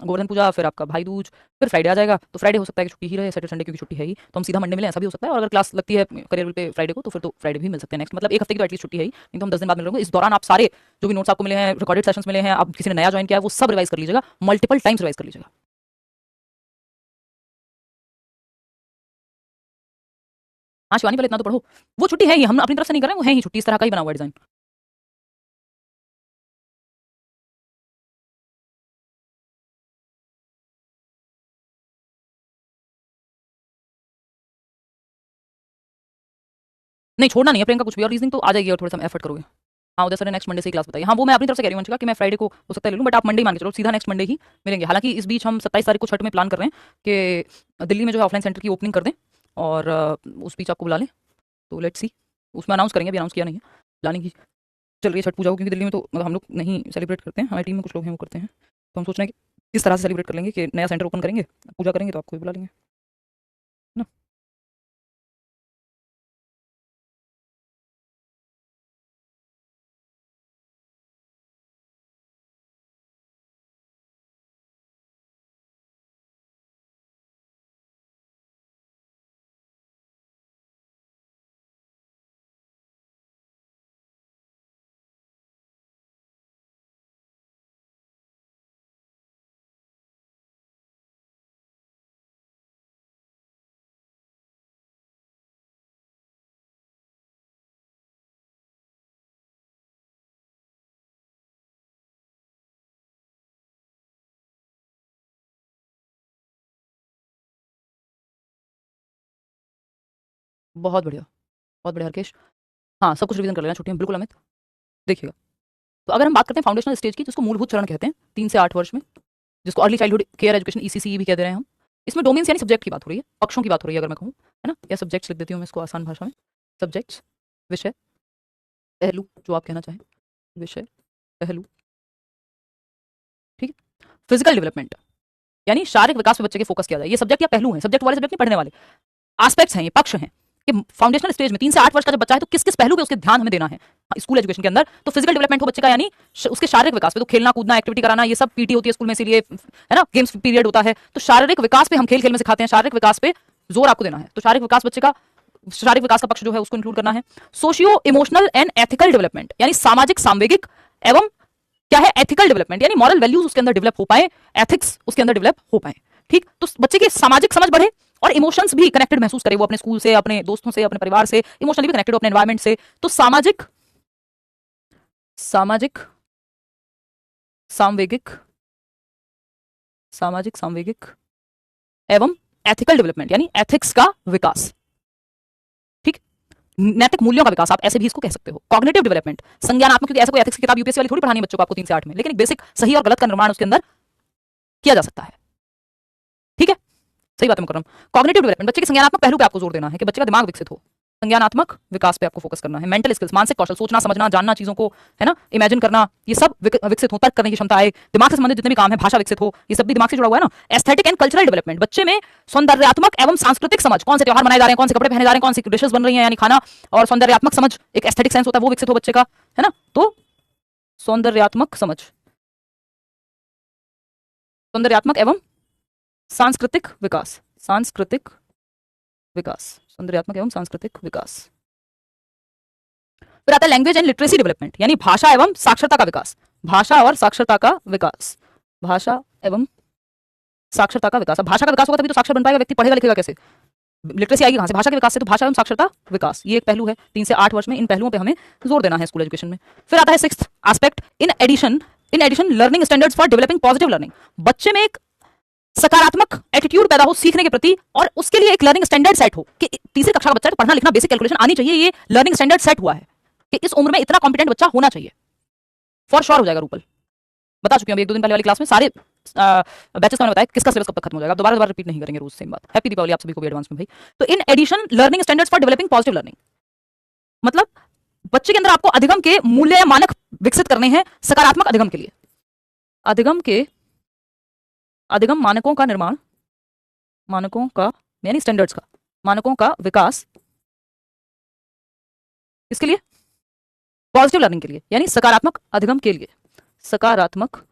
गोवर्धन पूजा, फिर आपका भाई दूज, फिर फ्राइडे आ जाएगा। तो फ्राइडे हो सकता है कि छुट्टी ही रहे, सैटरडे संडे क्योंकि छुट्टी है ही, तो हम सीधा मंडे मिले, ऐसा भी हो सकता है। और अगर क्लास लगती है करियर पे फ्राइडे को, तो फिर तो फ्राइडे भी मिल सकते हैं नेक्स्ट, मतलब 1 हफ्ते की तो एटलीस्ट छुट्टी है ही, नहीं तो हम 10 दिन बाद मिल रहे होंगे। इस दौरान आप सारे जो भी नोट्स आपको मिले हैं, रिकॉर्डेड सेशंस मिले हैं, आप किसी ने नया ज्वाइन किया है, वो सब रिवाइज कर लीजिएगा, मल्टीपल टाइम्स रिवाइज कर लीजिएगा। हाँ शिवानी, पहले इतना तो पढ़ो। वो छुट्टी है ही, हम अपनी तरफ से नहीं कर रहे हैं, वो है ही छुट्टी, इस तरह का ही बना हुआ डिजाइन। नहीं छोड़ना नहीं है प्रियंका कुछ भी, और रीजनिंग तो आ जाएगी और थोड़ा सा एफर्ट करोगे। हाँ उधर सर नेक्स्ट मंडे से क्लास बताइए। हाँ वो मैं अपनी तरफ से कह रही हूँ वंशिका कि मैं फ्राइडे को हो सकता है ले लूँ, बट आप मंडे मान के चलो, सीधा नेक्स्ट मंडे ही मिलेंगे। हालांकि इस बीच हम 27 तारीख को छठ में प्लान कर रहे हैं कि दिल्ली में जो है ऑफलाइन सेंटर की ओपनिंग कर दें, और उस बीच आपको बुला लें, तो लेट्स सी। उसमें अनाउंस करेंगे, अभी अनाउंस किया नहीं है। प्लानिंग की चल रही है छठ पूजा को, क्योंकि दिल्ली में तो मतलब हम लोग नहीं सेलिब्रेट करते हैं, हमारी टीम में कुछ लोग हैं वो करते हैं, तो हम सोच रहे हैं कि इस तरह से सेलिब्रेट कर लेंगे कि नया सेंटर ओपन करेंगे, पूजा करेंगे, तो आपको भी बुला लेंगे ना। बहुत बढ़िया, बहुत बढ़िया हरकेश। हाँ सब कुछ रिवीजन कर लेना छुट्टी में, बिल्कुल अमित। देखिएगा, तो अगर हम बात करते हैं फाउंडेशनल स्टेज की, जिसको मूलभूत चरण कहते हैं 3 से 8 वर्ष में, जिसको early childhood care education ECC भी कह दे रहे हैं हम, इसमें डोमेन्स यानी सब्जेक्ट की बात हो रही है, पक्षों की बात हो रही है अगर मैं कहूँ, है ना, या सब्जेक्ट्स लिख देती हूँ मैं इसको आसान भाषा में। सब्जेक्ट्स, विषय, पहलू, जो आप कहना चाहें, विषय, पहलू, ठीक है। फिजिकल डेवलपमेंट यानी शारीरिक विकास पे बच्चे के फोकस किया जाए, ये सब्जेक्ट या पहलू हैं, सब्जेक्ट वाले सब्जेक्ट नहीं पढ़ने वाले, एस्पेक्ट्स हैं, ये पक्ष हैं कि फाउंडेशनल स्टेज में 3 से 8 वर्ष का जब बच्चा है तो किस किस पहलू पे उसके ध्यान हमें देना है स्कूल एजुकेशन के अंदर। तो फिजिकल डेवलपमेंट हो बच्चे का, यानी उसके शारीरिक विकास पे, तो खेलना कूदना एक्टिविटी कराना, ये सब पीटी होती है स्कूल में, इसीलिए है ना, गेम्स पीरियड होता है, तो शारीरिक विकास पे हम खेल खेल में सिखाते हैं, शारीरिक विकास पे जोर आपको देना है, तो शारीरिक विकास बच्चे का, शारीरिक विकास का पक्ष जो है उसको इंक्लूड करना है। Socio emotional and ethical development यानी सामाजिक सांवेगिक एवं क्या है एथिकल डेवलपमेंट, यानी मॉरल वैल्यूज उसके अंदर डेवलप हो पाए, एथिक्स उसके अंदर डेवलप हो पाए, ठीक। तो बच्चे की सामाजिक समझ बढ़े और इमोशंस भी कनेक्टेड महसूस करे, वो अपने स्कूल से, अपने दोस्तों से, अपने परिवार से, इमोशनली भी कनेक्टेड हो अपने एनवायरमेंट से। तो सामाजिक, सामाजिक सांवेगिक, सामाजिक सांवेगिक एवं एथिकल डेवलपमेंट यानी एथिक्स का विकास, ठीक। नैतिक मूल्यों का विकास, आप ऐसे भी इसको कह सकते हो। कॉग्निटिव डेवलपमेंट, संज्ञानात्मक, क्योंकि ऐसा कोई एथिक्स की किताब यूपीएससी वाली थोड़ी पढ़ानी है बच्चों को आपको 3 से 8 में, लेकिन एक बेसिक सही और गलत का निर्माण उसके अंदर किया जा सकता है, ठीक है। सही बात मैं कर रहा हूँ। कॉग्निटिव डेवलपमेंट, बच्चे के संज्ञानात्मक पहलू पे आपको जोर देना है कि बच्चे का दिमाग विकसित हो, संज्ञानात्मक विकास पे आपको फोकस करना है। मेंटल स्किल्स, मानसिक कौशल, सोचना समझना जानना चीजों को, है ना, इमेजिन करना, ये सब विकसित हो, तर्क करने की क्षमता आए, दिमाग से संबंधित जितने भी काम है, भाषा विकसित हो, ये सब भी दिमाग से जुड़ा हुआ है ना। एस्थेटिक एंड कल्चरल डेवलपमेंट, बच्चे में सौंदर्यात्मक एवं सांस्कृतिक समझ, कौन से त्योहार मनाए जा रहे हैं, कौन से कपड़े पहने जा रहे हैं, कौन सी डिशेस बन रही हैं, यानी खाना, और सौंदर्यात्मक समझ, एक एस्थेटिक सेंस होता है वो विकसित हो बच्चे का, है ना। तो सौंदर्यात्मक समझ, सौंदर्यात्मक एवं सांस्कृतिक विकास, सांस्कृतिक विकास, सौंदर्यात्मक एवं सांस्कृतिक विकास। फिर आता है लैंग्वेज एंड लिटरेसी डेवलपमेंट यानी भाषा एवं साक्षरता का विकास, भाषा और साक्षरता का विकास, भाषा एवं साक्षरता का विकास। अब भाषा का विकास होगा तभी तो साक्षर बन पाएगा व्यक्ति, पढ़ेगा लिखेगा कैसे, लिटरेसी आएगी कहां से, भाषा के विकास से। तो भाषा एवं साक्षरता विकास ये एक पहलू है 3 से 8 वर्ष में, इन पहलुओं पे हमें जोर देना है स्कूल एजुकेशन में। फिर आता है sixth aspect, in addition learning standards for developing positive learning, बच्चे में एक सकारात्मक एटीट्यूड पैदा हो सीखने के प्रति, और उसके लिए एक लर्निंग स्टैंडर्ड सेट हो कि तीसरी कक्षा का बच्चा तो पढ़ना लिखना बेसिक कैलकुलेशन आनी चाहिए, ये लर्निंग स्टैंडर्ड सेट हुआ है कि इस उम्र में इतना कॉम्पिटेंट बच्चा होना चाहिए, फॉर श्योर हो जाएगा। रूपल बता चुकी हूँ 1-2 दिन पहले वाली क्लास में, सारे बैचेस का मैंने बताया किसका सिलेबस कब तक खत्म हो जाएगा, दोबारा दोबारा रिपीट नहीं करेंगे रोज सेम बात। हैप्पी दीपावली आप सभी को भी एडवांस में भाई। तो in addition learning standards for developing positive learning, मतलब बच्चे के अंदर आपको अधिगम के मूल्य या मानक विकसित करने हैं सकारात्मक अधिगम के लिए, अधिगम मानकों का निर्माण, मानकों का यानी स्टैंडर्ड्स का, मानकों का विकास, इसके लिए पॉजिटिव लर्निंग के लिए यानी सकारात्मक अधिगम के लिए, सकारात्मक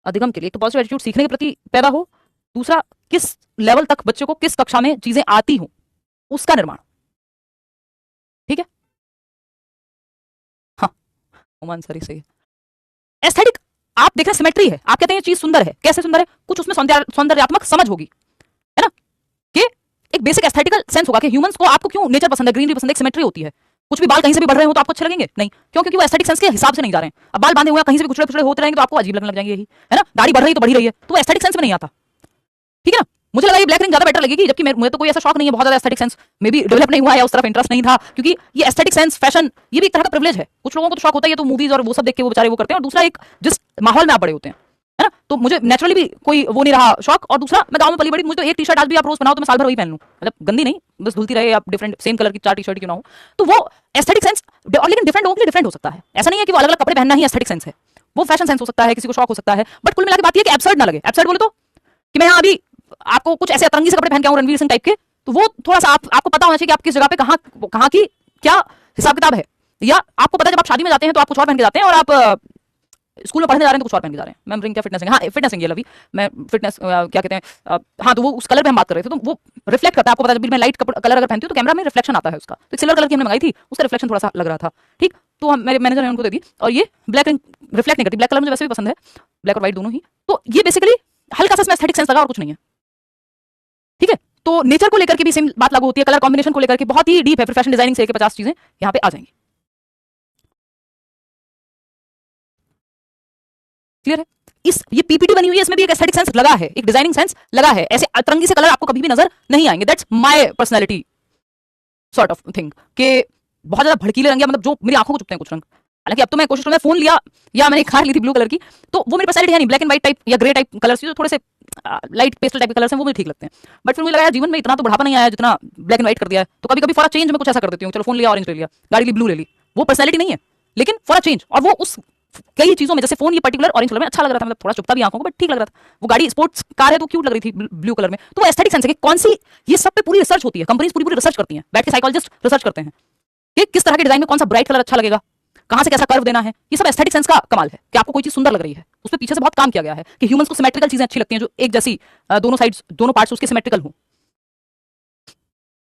अधिगम के लिए। तो पॉजिटिव एटीट्यूड सीखने के प्रति पैदा हो, दूसरा किस लेवल तक बच्चे को किस कक्षा में चीजें आती हो उसका निर्माण, ठीक है। हाँ ओमान सरी सही है। एस्थेटिक, आप देख रहे हैं सिमेट्री है, आप कहते हैं ये चीज सुंदर है, कैसे सुंदर है, कुछ उसमें सौंदर्यात्मक समझ होगी, है ना, कि एक बेसिक एस्थेटिकल सेंस होगा कि ह्यूमंस को, आपको क्यों नेचर पसंद है, ग्रीनरी पसंद है, एक सिमेट्री होती है। कुछ भी बाल कहीं से भी बढ़ रहे हो तो आपको अच्छे लगेंगे नहीं, क्यों? क्योंकि वो एस्थेटिक सेंस के हिसाब से नहीं जा रहे हैं। अब बाल बांधे हुए हैं, कहीं से भी कुचड़े कुचड़े होते रहेंगे तो आपको अजीब लगने लग जाएंगे, यही है ना। दाढ़ी बढ़ रही तो बढ़ी रही है, तो वो एस्थेटिक सेंस में नहीं आता, ठीक है ना। मुझे लगा ये ब्लैक रिंग ज्यादा बेटर लगेगी, जबकि मुझे तो कोई ऐसा शौक नहीं है बहुत ज्यादा एस्थेटिक सेंस में भी डेवलप नहीं हुआ है, उस तरफ इंटरेस्ट नहीं था, क्योंकि ये एस्थेटिक सेंस, फैशन, ये भी एक तरह का प्रिविलेज है। कुछ लोगों को तो शौक होता है, ये तो मूवीज और वो सब देख के वो बेचारे वो करते हैं, और दूसरा एक जिस माहौल में आप बड़े होते हैं, है ना, तो मुझे नेचुरली भी कोई वो नहीं रहा शौक। और दूसरा, मैं गांव में पली बड़ी, मुझे तो एक टी शर्ट आज भी आप रोज बनाओ तो मैं साल भर वही पहन लूं, मतलब गंदी नहीं, बस धुलती रहे, आप डिफरेंट सेम कलर की 4 टी शर्ट क्यों ना हो, तो वो एस्थेटिक सेंस। और लेकिन डिफरेंट लोगों के लिए डिफरेंट हो सकता है, ऐसा नहीं है कि वो अलग अलग कपड़े पहनना ही एस्थेटिक सेंस है, वो फैशन सेंस हो सकता है, किसी को शौक हो सकता है। बट कुल मिला के बात ये कि एब्सर्ड ना लगे। एब्सर्ड बोले तो कि मैं यहाँ अभी आपको कुछ ऐसे अतरंगी से कपड़े पहन के आऊं रणवीर सिंह टाइप के, तो वो थोड़ा सा आपको पता होना चाहिए कि आप किस जगह पे कहाँ की क्या हिसाब किताब है। या आपको पता है जब आप शादी में जाते हैं तो आप कुछ और पहन के जाते हैं, और आप स्कूल में पढ़ने जा रहे हैं तो कुछ और पहन के जा रहे हैं। मैं रिंग क्या फिटनेसिंग, हाँ फिटनेसिंग ये लवी, मैं फिटनेस क्या कहते हैं, हाँ, तो वो उस कलर पे हम बात कर रहे थे, तो वो रिफ्लेक्ट करता है। आपको पता है जब मैं लाइट कलर अगर पहनती हूँ तो कैमरा में रिफ्लेक्शन आता है उसका, तो सिल्वर कलर की हमने मंगाई थी, उसका रिफ्लेक्शन थोड़ा सा लग रहा था, ठीक। तो हम, मेरे मैनेजर ने उनको दे दी, और ये ब्लैक रिंग रिफ्लेक्ट नहीं करती। ब्लैक कलर मुझे वैसे भी पसंद है, ब्लैक और व्हाइट दोनों ही। तो ये बेसिकली हल्का सा एस्थेटिक सेंस लगा और कुछ नहीं है, ठीक है। तो नेचर को लेकर के भी सेम बात लागू होती है, कलर कॉम्बिनेशन को लेकर के बहुत ही डीप है, फिर फैशन डिजाइनिंग से लेकर 50 चीजें यहाँ पे आ जाएंगी। क्लियर है? ये पीपीटी बनी हुई है, इसमें भी एक एस्थेटिक सेंस लगा है, एक डिजाइनिंग सेंस लगा है। ऐसे अतरंगी से कलर आपको कभी भी नजर नहीं आएंगे। That's my personality sort of thing, के बहुत ज्यादा भड़कीले रंग, मतलब जो मेरी आंखों को चुभते हैं कुछ रंग। हालांकि अब तो मैं कोशिश करूंगा, फोन लिया या मैंने एक कार ली थी ब्लू कलर की, तो वो मेरी पर्सनैलिटी है नहीं। ब्लैक एंड व्हाइट टाइप या ग्रे टाइप कलर्स जो थोड़े से लाइट पेस्टल टाइप के कलर्स हैं, वो मुझे ठीक लगते हैं। बट फिर मुझे लगा जीवन में इतना तो बढ़ापा नहीं आया जितना ब्लैक एंड व्हाइट कर दिया है, तो कभी कभी फॉर अ चेंज मैं कुछ ऐसा कर देती हूँ। चलो फोन लिया ऑरेंज ले लिया, गाड़ी ली ब्लू ले ली, वो पर्सनैलिटी नहीं है, लेकिन फॉर अ चेंज। और वो उस कई चीजों में, जैसे फोन ये पर्टिकुलर ऑरेंज कलर में अच्छा लग रहा था, मतलब थोड़ा चुभता भी आंखों को, बट ठीक लग रहा था। वो गाड़ी स्पोर्ट्स कार है तो क्यूट लग रही थी ब्लू कलर में, तो वो एस्थेटिक सेंस है कि कौन सी, ये सब पे पूरी रिसर्च होती है, कंपनीज पूरी पूरी रिसर्च करती हैं, बैठ के साइकोलॉजिस्ट रिसर्च करते हैं कि किस तरह के डिजाइन में कौन सा ब्राइट कलर अच्छा लगेगा, कहां से कैसा कर्व देना है। ये सब एस्थेटिक सेंस का कमाल है कि आपको कोई चीज सुंदर लग रही है, उस पर पीछे से बहुत काम किया गया है कि ह्यूमंस को सिमेट्रिकल चीजें अच्छी लगती हैं, जो एक जैसी दोनों साइड्स, दोनों पार्ट्स उसके सिमेट्रिकल हो।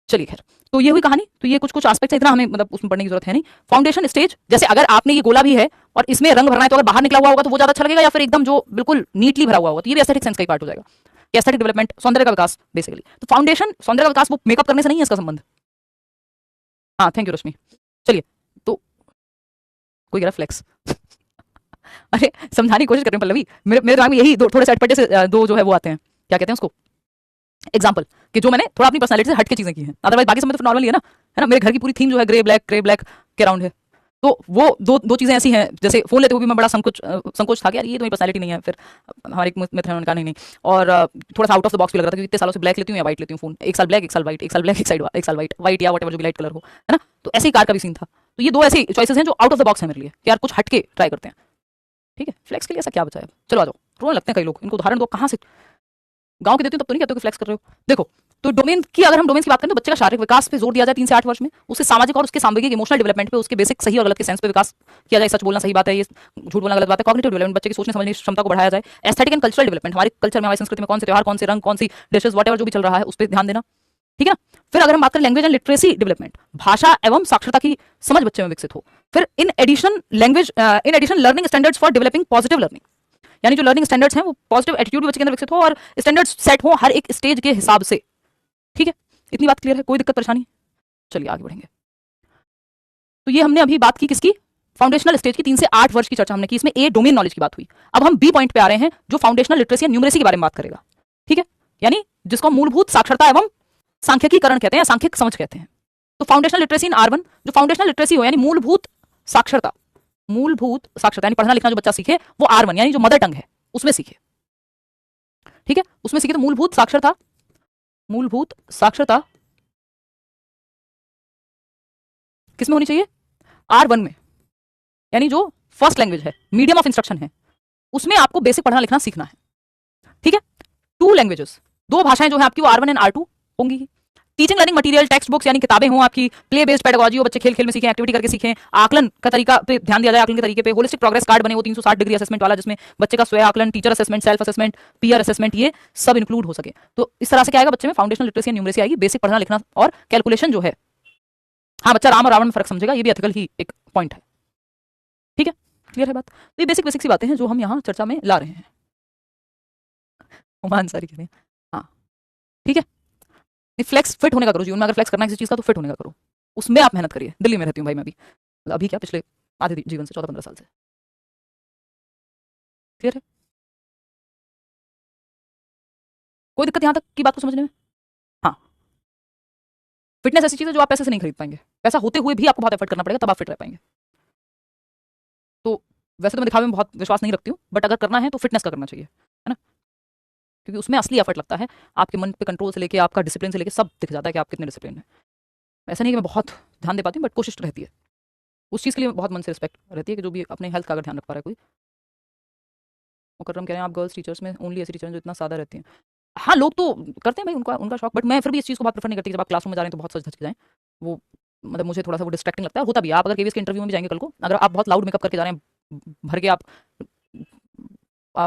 चलिए खैर, तो ये हुई कहानी। तो ये कुछ कुछ एस्पेक्ट्स, इतना हमें मतलब उसमें पढ़ने की जरूरत है नहीं। फाउंडेशन स्टेज, जैसे अगर आपने ये गोला भी है और इसमें रंग भरना है, तो अगर बाहर निकला हुआ होगा तो वो ज्यादा अच्छा लगेगा, या फिर एकदम जो बिल्कुल नीटली भरा हुआ होगा, तो ये भी एस्थेटिक सेंस का ही पार्ट हो जाएगा। एस्थेटिक डेवलपमेंट, सौंदर्य का विकास बेसिकली। तो फाउंडेशन, सौंदर्य का विकास, वो मेकअप करने से नहीं है इसका संबंध। हाँ, थैंक यू रश्मि। चलिए, तो कोई कह रहा फ्लेक्स अरे समझाने की कोशिश कर रहे हैं पल्लवी, मेरे दिमाग में यही दो थोड़े से अटपटे से दो जो है वो आते हैं, क्या कहते हैं उसको, एग्जाम्पल, कि जो मैंने थोड़ा अपनी पर्सनालिटी से हट के चीजें की हैं। अदरवाइज बाकी सब में तो नॉर्मल ही है ना, मेरे घर की पूरी थीम जो है ग्रे ब्लैक के अराउंड है। तो वो दो चीजें ऐसी हैं, जैसे फोन लेते हुए भी मैं बड़ा संकोच था कि यार ये तो मेरी पर्सनालिटी नहीं है। फिर हमारे मित्र ने कहा नहीं, और थोड़ा सा आउट ऑफ द बॉक्स भी लग रहा था, क्योंकि इतने सालों से ब्लैक लेती हूँ या व्हाइट लेती हूँ फोन, एक साल ब्लैक एक साल व्हाइट, एक साल ब्लैक एक साल व्हाइट या व्हाटएवर जो भी लाइट कलर हो, है ना। तो ऐसे ही कार का भी सीन था। तो ये दो ऐसी चॉइसेस हैं जो आउट ऑफ द बॉक्स है मेरे लिए, कि यार कुछ हट के ट्राई करते हैं, ठीक है। फ्लेक्स के लिए ऐसा क्या बचा है? चलो आ जाओ, रोने लगते हैं कई लोग, इनको उदाहरण दो कहाँ से। गांव के देती हूँ तब तो नहीं कहते कि फ्लेक्स कर रहे हो। देखो, तो डोमेन की, अगर हम डोमेन की बात करें तो बच्चे का शारीरिक विकास पे जोर दिया जाए 3 से 8 वर्ष में, उसके सामाजिक और उसके सामूहिक इमोशनल डेवलपमेंट पे, उसके बेसिक सही और गलत के सेंस पे विकास किया जाए। सच बोलना सही बात है, ये झूठ बोलना गलत बात है। कॉग्निटिव डेवलपमेंट, बच्चे की सोचने समझने की क्षमता को बढ़ाया जाए। एस्थेटिक एंड कल्चरल डेवलपमेंट, हमारे कल्चर में, हमारी संस्कृति में कौन से त्योहार, कौन से रंग, कौन सी डिशेज, व्हाटएवर जो भी चल रहा है उस पर ध्यान देना, ठीक है ना। फिर अगर हम बात करें लैंग्वेज एंड लिटरेसी डेवलपमेंट, भाषा एवं साक्षरता की समझ बच्चे में विकसित हो। फिर in addition learning standards for developing positive learning, यानी जो लर्निंग स्टैंडर्ड्स हैं वो पॉजिटिव एटीट्यूड बच्चे के अंदर विकसित हो, और स्टैंडर्ड्स सेट हो हर एक स्टेज के हिसाब से, ठीक है। इतनी बात क्लियर है? कोई दिक्कत परेशानी? चलिए आगे बढ़ेंगे। तो ये हमने अभी बात की किसकी, फाउंडेशनल स्टेज की। 3 से 8 वर्ष की चर्चा हमने की, इसमें ए डोमेन नॉलेज की बात हुई। अब हम बी पॉइंट पे आ रहे हैं, जो फाउंडेशनल लिटरेसी एंड न्यूमरेसी के बारे में बात करेगा, ठीक है, यानी जिसको मूलभूत साक्षरता एवं सांख्यिकीकरण कहते हैं, सांख्यिक समझ कहते हैं। तो फाउंडेशनल लिटरेसी इन R1, जो फाउंडेशनल लिटरेसी हो यानी मूलभूत साक्षरता, यानी पढ़ना लिखना जो बच्चा सीखे, वो R1 यानी जो मदर टंग है उसमें सीखे, ठीक है, उसमें सीखे। तो मूलभूत साक्षरता किसमें होनी चाहिए? R1 में, यानी जो फर्स्ट लैंग्वेज है, मीडियम ऑफ इंस्ट्रक्शन है, उसमें आपको बेसिक पढ़ना लिखना सीखना है, ठीक है। 2 लैंग्वेजेस, 2 भाषाएं जो है आपकी, वो R1 एंड R2 होंगी। Teaching learning material, text books यानी किताबें हों आपकी, प्ले बेस्ड पेडागोजी हो, बच्चे खेल खेल में सीखें, एक्टिविटी करके सीखें, आकलन का तरीका पे ध्यान दिया जाए, आकलन के तरीके पे, होलिस्टिक प्रोग्रेस कार्ड बने, वो 360 डिग्री असेसमेंट वाला, जिसमें बच्चे का स्वयं आकलन, teacher assessment, self assessment, peer assessment, ये सब इंक्लूड हो सके। तो इस तरह से क्या आएगा बच्चे में, फाउंडेशनल लिटरेसी एंड न्यूमरेसी आएगी, बेसिक पढ़ना लिखना और कैलकुलेशन जो है। हाँ, बच्चा राम और रावण में फर्क समझेगा, ये भी एथिकल ही एक पॉइंट है, ठीक है। क्लियर है बात? तो ये बेसिक बेसिक सी बातें हैं जो हम यहाँ चर्चा में ला रहे हैं। ओमान सारी कह रहे हैं, हाँ ठीक है। फ्लेक्स फिट होने का करो जीवन में, अगर फ्लेक्स करना है किसी चीज का तो फिट होने का करो, उसमें आप मेहनत करिए। दिल्ली में रहती हूँ भाई मैं अभी, मतलब अभी क्या पिछले आधे जीवन से 14-15 साल से। क्लियर है? कोई दिक्कत यहाँ तक की बात को समझने में? हाँ, फिटनेस ऐसी चीज है जो आप पैसे से नहीं खरीद पाएंगे, पैसा होते हुए भी आपको बहुत एफर्ट करना पड़ेगा तब आप फिट रह पाएंगे। तो वैसे तो मैं दिखावे में बहुत विश्वास नहीं रखती हूँ, बट अगर करना है तो फिटनेस का करना चाहिए, है ना? क्योंकि उसमें असली एफर्ट लगता है, आपके मन पे कंट्रोल से लेके आपका डिसिप्लिन से लेके सब दिख जाता है कि आप कितने डिसिप्लिन है। ऐसा नहीं कि मैं बहुत ध्यान दे पाती हूँ, बट कोशिश तो रहती है उस चीज़ के लिए, बहुत मन से रिस्पेक्ट रहती है कि जो भी अपने हेल्थ का अगर ध्यान रख पा रहा है कोई। मुकर्रम कह रहे हैं आप गर्ल्स टीचर्स में ओनली ऐसी टीचर हैं जो इतना सादा रहती हैं। हाँ, लोग तो करते हैं भाई, उनका उनका शौक, बट मैं फिर भी इस चीज़ को बहुत प्रेफर नहीं करती कि जब आप क्लासरूम में जा रहे हैं तो बहुत सच धज के जाएँ। वो मतलब मुझे थोड़ा सा वो डिस्ट्रैक्टिंग लगता है। होता भी है, आप अगर केवीएस के इंटरव्यू में भी जाएंगे कल को, अगर आप बहुत लाउड मेकअप करके जा रहे हैं, भर के आप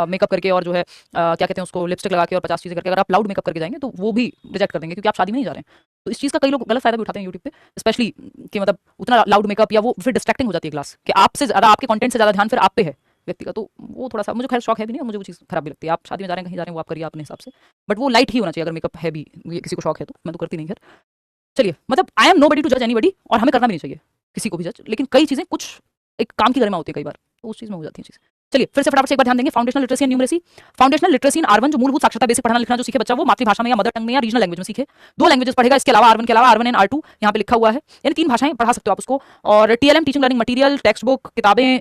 मेकअप करके और जो है क्या कहते हैं उसको, लिपस्टिक लगा के और 50 चीज़ें करके अगर आप लाउड मेकअप करके जाएंगे तो वो भी रिजेक्ट कर देंगे, क्योंकि आप शादी में नहीं जा रहे हैं। तो इस चीज़ का कई लोग गलत फायदा भी उठाते हैं यूट्यूब पे, स्पेशली कि मतलब उतना लाउड मेकअप, या वो फिर डिस्ट्रैक्टिंग हो जाती है क्लास, कि आपसे ज़्यादा आपके कंटेंट से ज़्यादा ध्यान फिर आप पे है व्यक्ति का। तो वो थोड़ा सा, मुझे खैर शौक है भी नहीं और मुझे वो चीज़ खराब भी लगती है। आप शादी में जा रहे हैं, कहीं जा रहे हैं, वो आप करिए अपने हिसाब से, बट वो लाइट ही होना चाहिए। अगर मेकअप है भी, ये किसी को शौक है तो, मैं तो करती नहीं। खैर चलिए, मतलब I am nobody to जज एनीबडी, और हमें करना भी नहीं चाहिए किसी को भी जज, लेकिन कई चीज़ें कुछ एक काम की गरिमा होती है कई बार, तो उस चीज़ में हो जाती है चीज़। चलिए फिर से फटाफट से एक बार ध्यान देंगे, foundational literacy and numeracy. Foundational literacy in R1, जो मूलभूत साक्षरता, बेसिक पढ़ना लिखना जो सीखे बच्चा, वो मातृभाषा में या मदर टंग में या रीजनल लैंग्वेज में सीखे। 2 लैंग्वेजेस पढ़ेगा इसके अलावा, आर1 के अलावा, आर1 एंड आर2 यहाँ पे लिखा हुआ है, यानी 3 भाषाएं पढ़ा सकते हो आप उसको। और TLM, teaching learning material, text book, किताबें,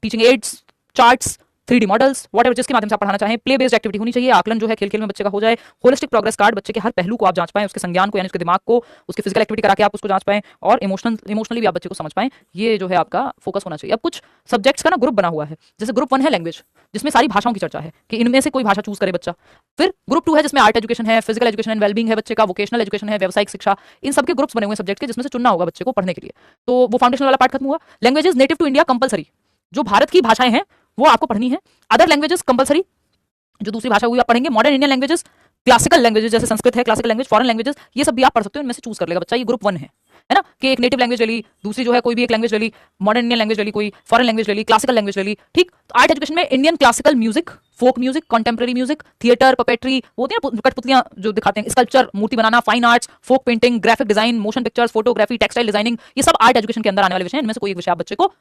teaching aids, charts, 3D models, whatever जिसके माध्यम से आप पढ़ाना चाहें। प्ले बेस्ड एक्टिविटी होनी चाहिए, आकलन जो है खेल खेल में बच्चे का हो जाए। होलिस्टिक प्रोग्रेस कार्ड, बच्चे के हर पहलू को आप जांच पाएं, उसके संज्ञान को यानी उसके दिमाग को, उसके फिजिकल एक्टिविटी करा के आप उसको जांच पाएं, और इमोशनली भी आप बच्चे को समझ पाएं। ये जो है आपका फोकस होना चाहिए। अब कुछ सब्जेक्ट्स का ना ग्रुप बना हुआ है, जैसे ग्रुप 1 है लैंग्वेज, जिसमें सारी भाषाओं की चर्चा है कि इनमें से कोई भाषा चूज करे बच्चा। फिर ग्रुप 2 है जिसमें आर्ट एजुकेशन है, फिजिकल एजुकेशन एंड वेलबींग है बच्चे का, वोकेशनल एजुकेशन है, व्यावसायिक शिक्षा, इन सबके ग्रुप्स बने हुए सब्जेक्ट के, जिसमें से चुनना होगा बच्चे को पढ़ने के लिए। तो वो फाउंडेशन वाला पार्ट खत्म हुआ। Languages native to India compulsory, जो भारत की भाषाएं हैं वो आपको पढ़नी है। अदर लैंग्वेजेस कंपलसरी, जो दूसरी भाषा हुई आप पढ़ेंगे। Modern Indian languages, classical languages जैसे संस्कृत है क्लासिकल लैंग्वेज, फॉरेन लैंग्वेजेस, ये सब भी आप पढ़ सकते हो, इनमें से चूज कर लेगा बच्चा। ये ग्रुप 1 है ना, कि एक नेटिव लैंग्वेज ले ली, दूसरी जो है कोई भी एक लैंग्वेज ले ली, मॉडर्न इंडियन लैंग्वेज ले ली, कोई फॉरेन लैंग्वेज ले ली, क्लासिकल लैंग्वेज ले ली। ठीक, तो आर्ट एजुकेशन में Indian classical music, folk music, contemporary music, theatre, puppetry, वो होती है ना कठपुतलियां जो दिखाते हैं, स्कल्पचर, मूर्ति बनाना, fine arts, folk painting, graphic design, motion pictures, photography, textile designing, ये सब आर्ट एजुकेशन के अंदर आने वाले विषय हैं। इनमें से कोई एक विषय आप बच्चे को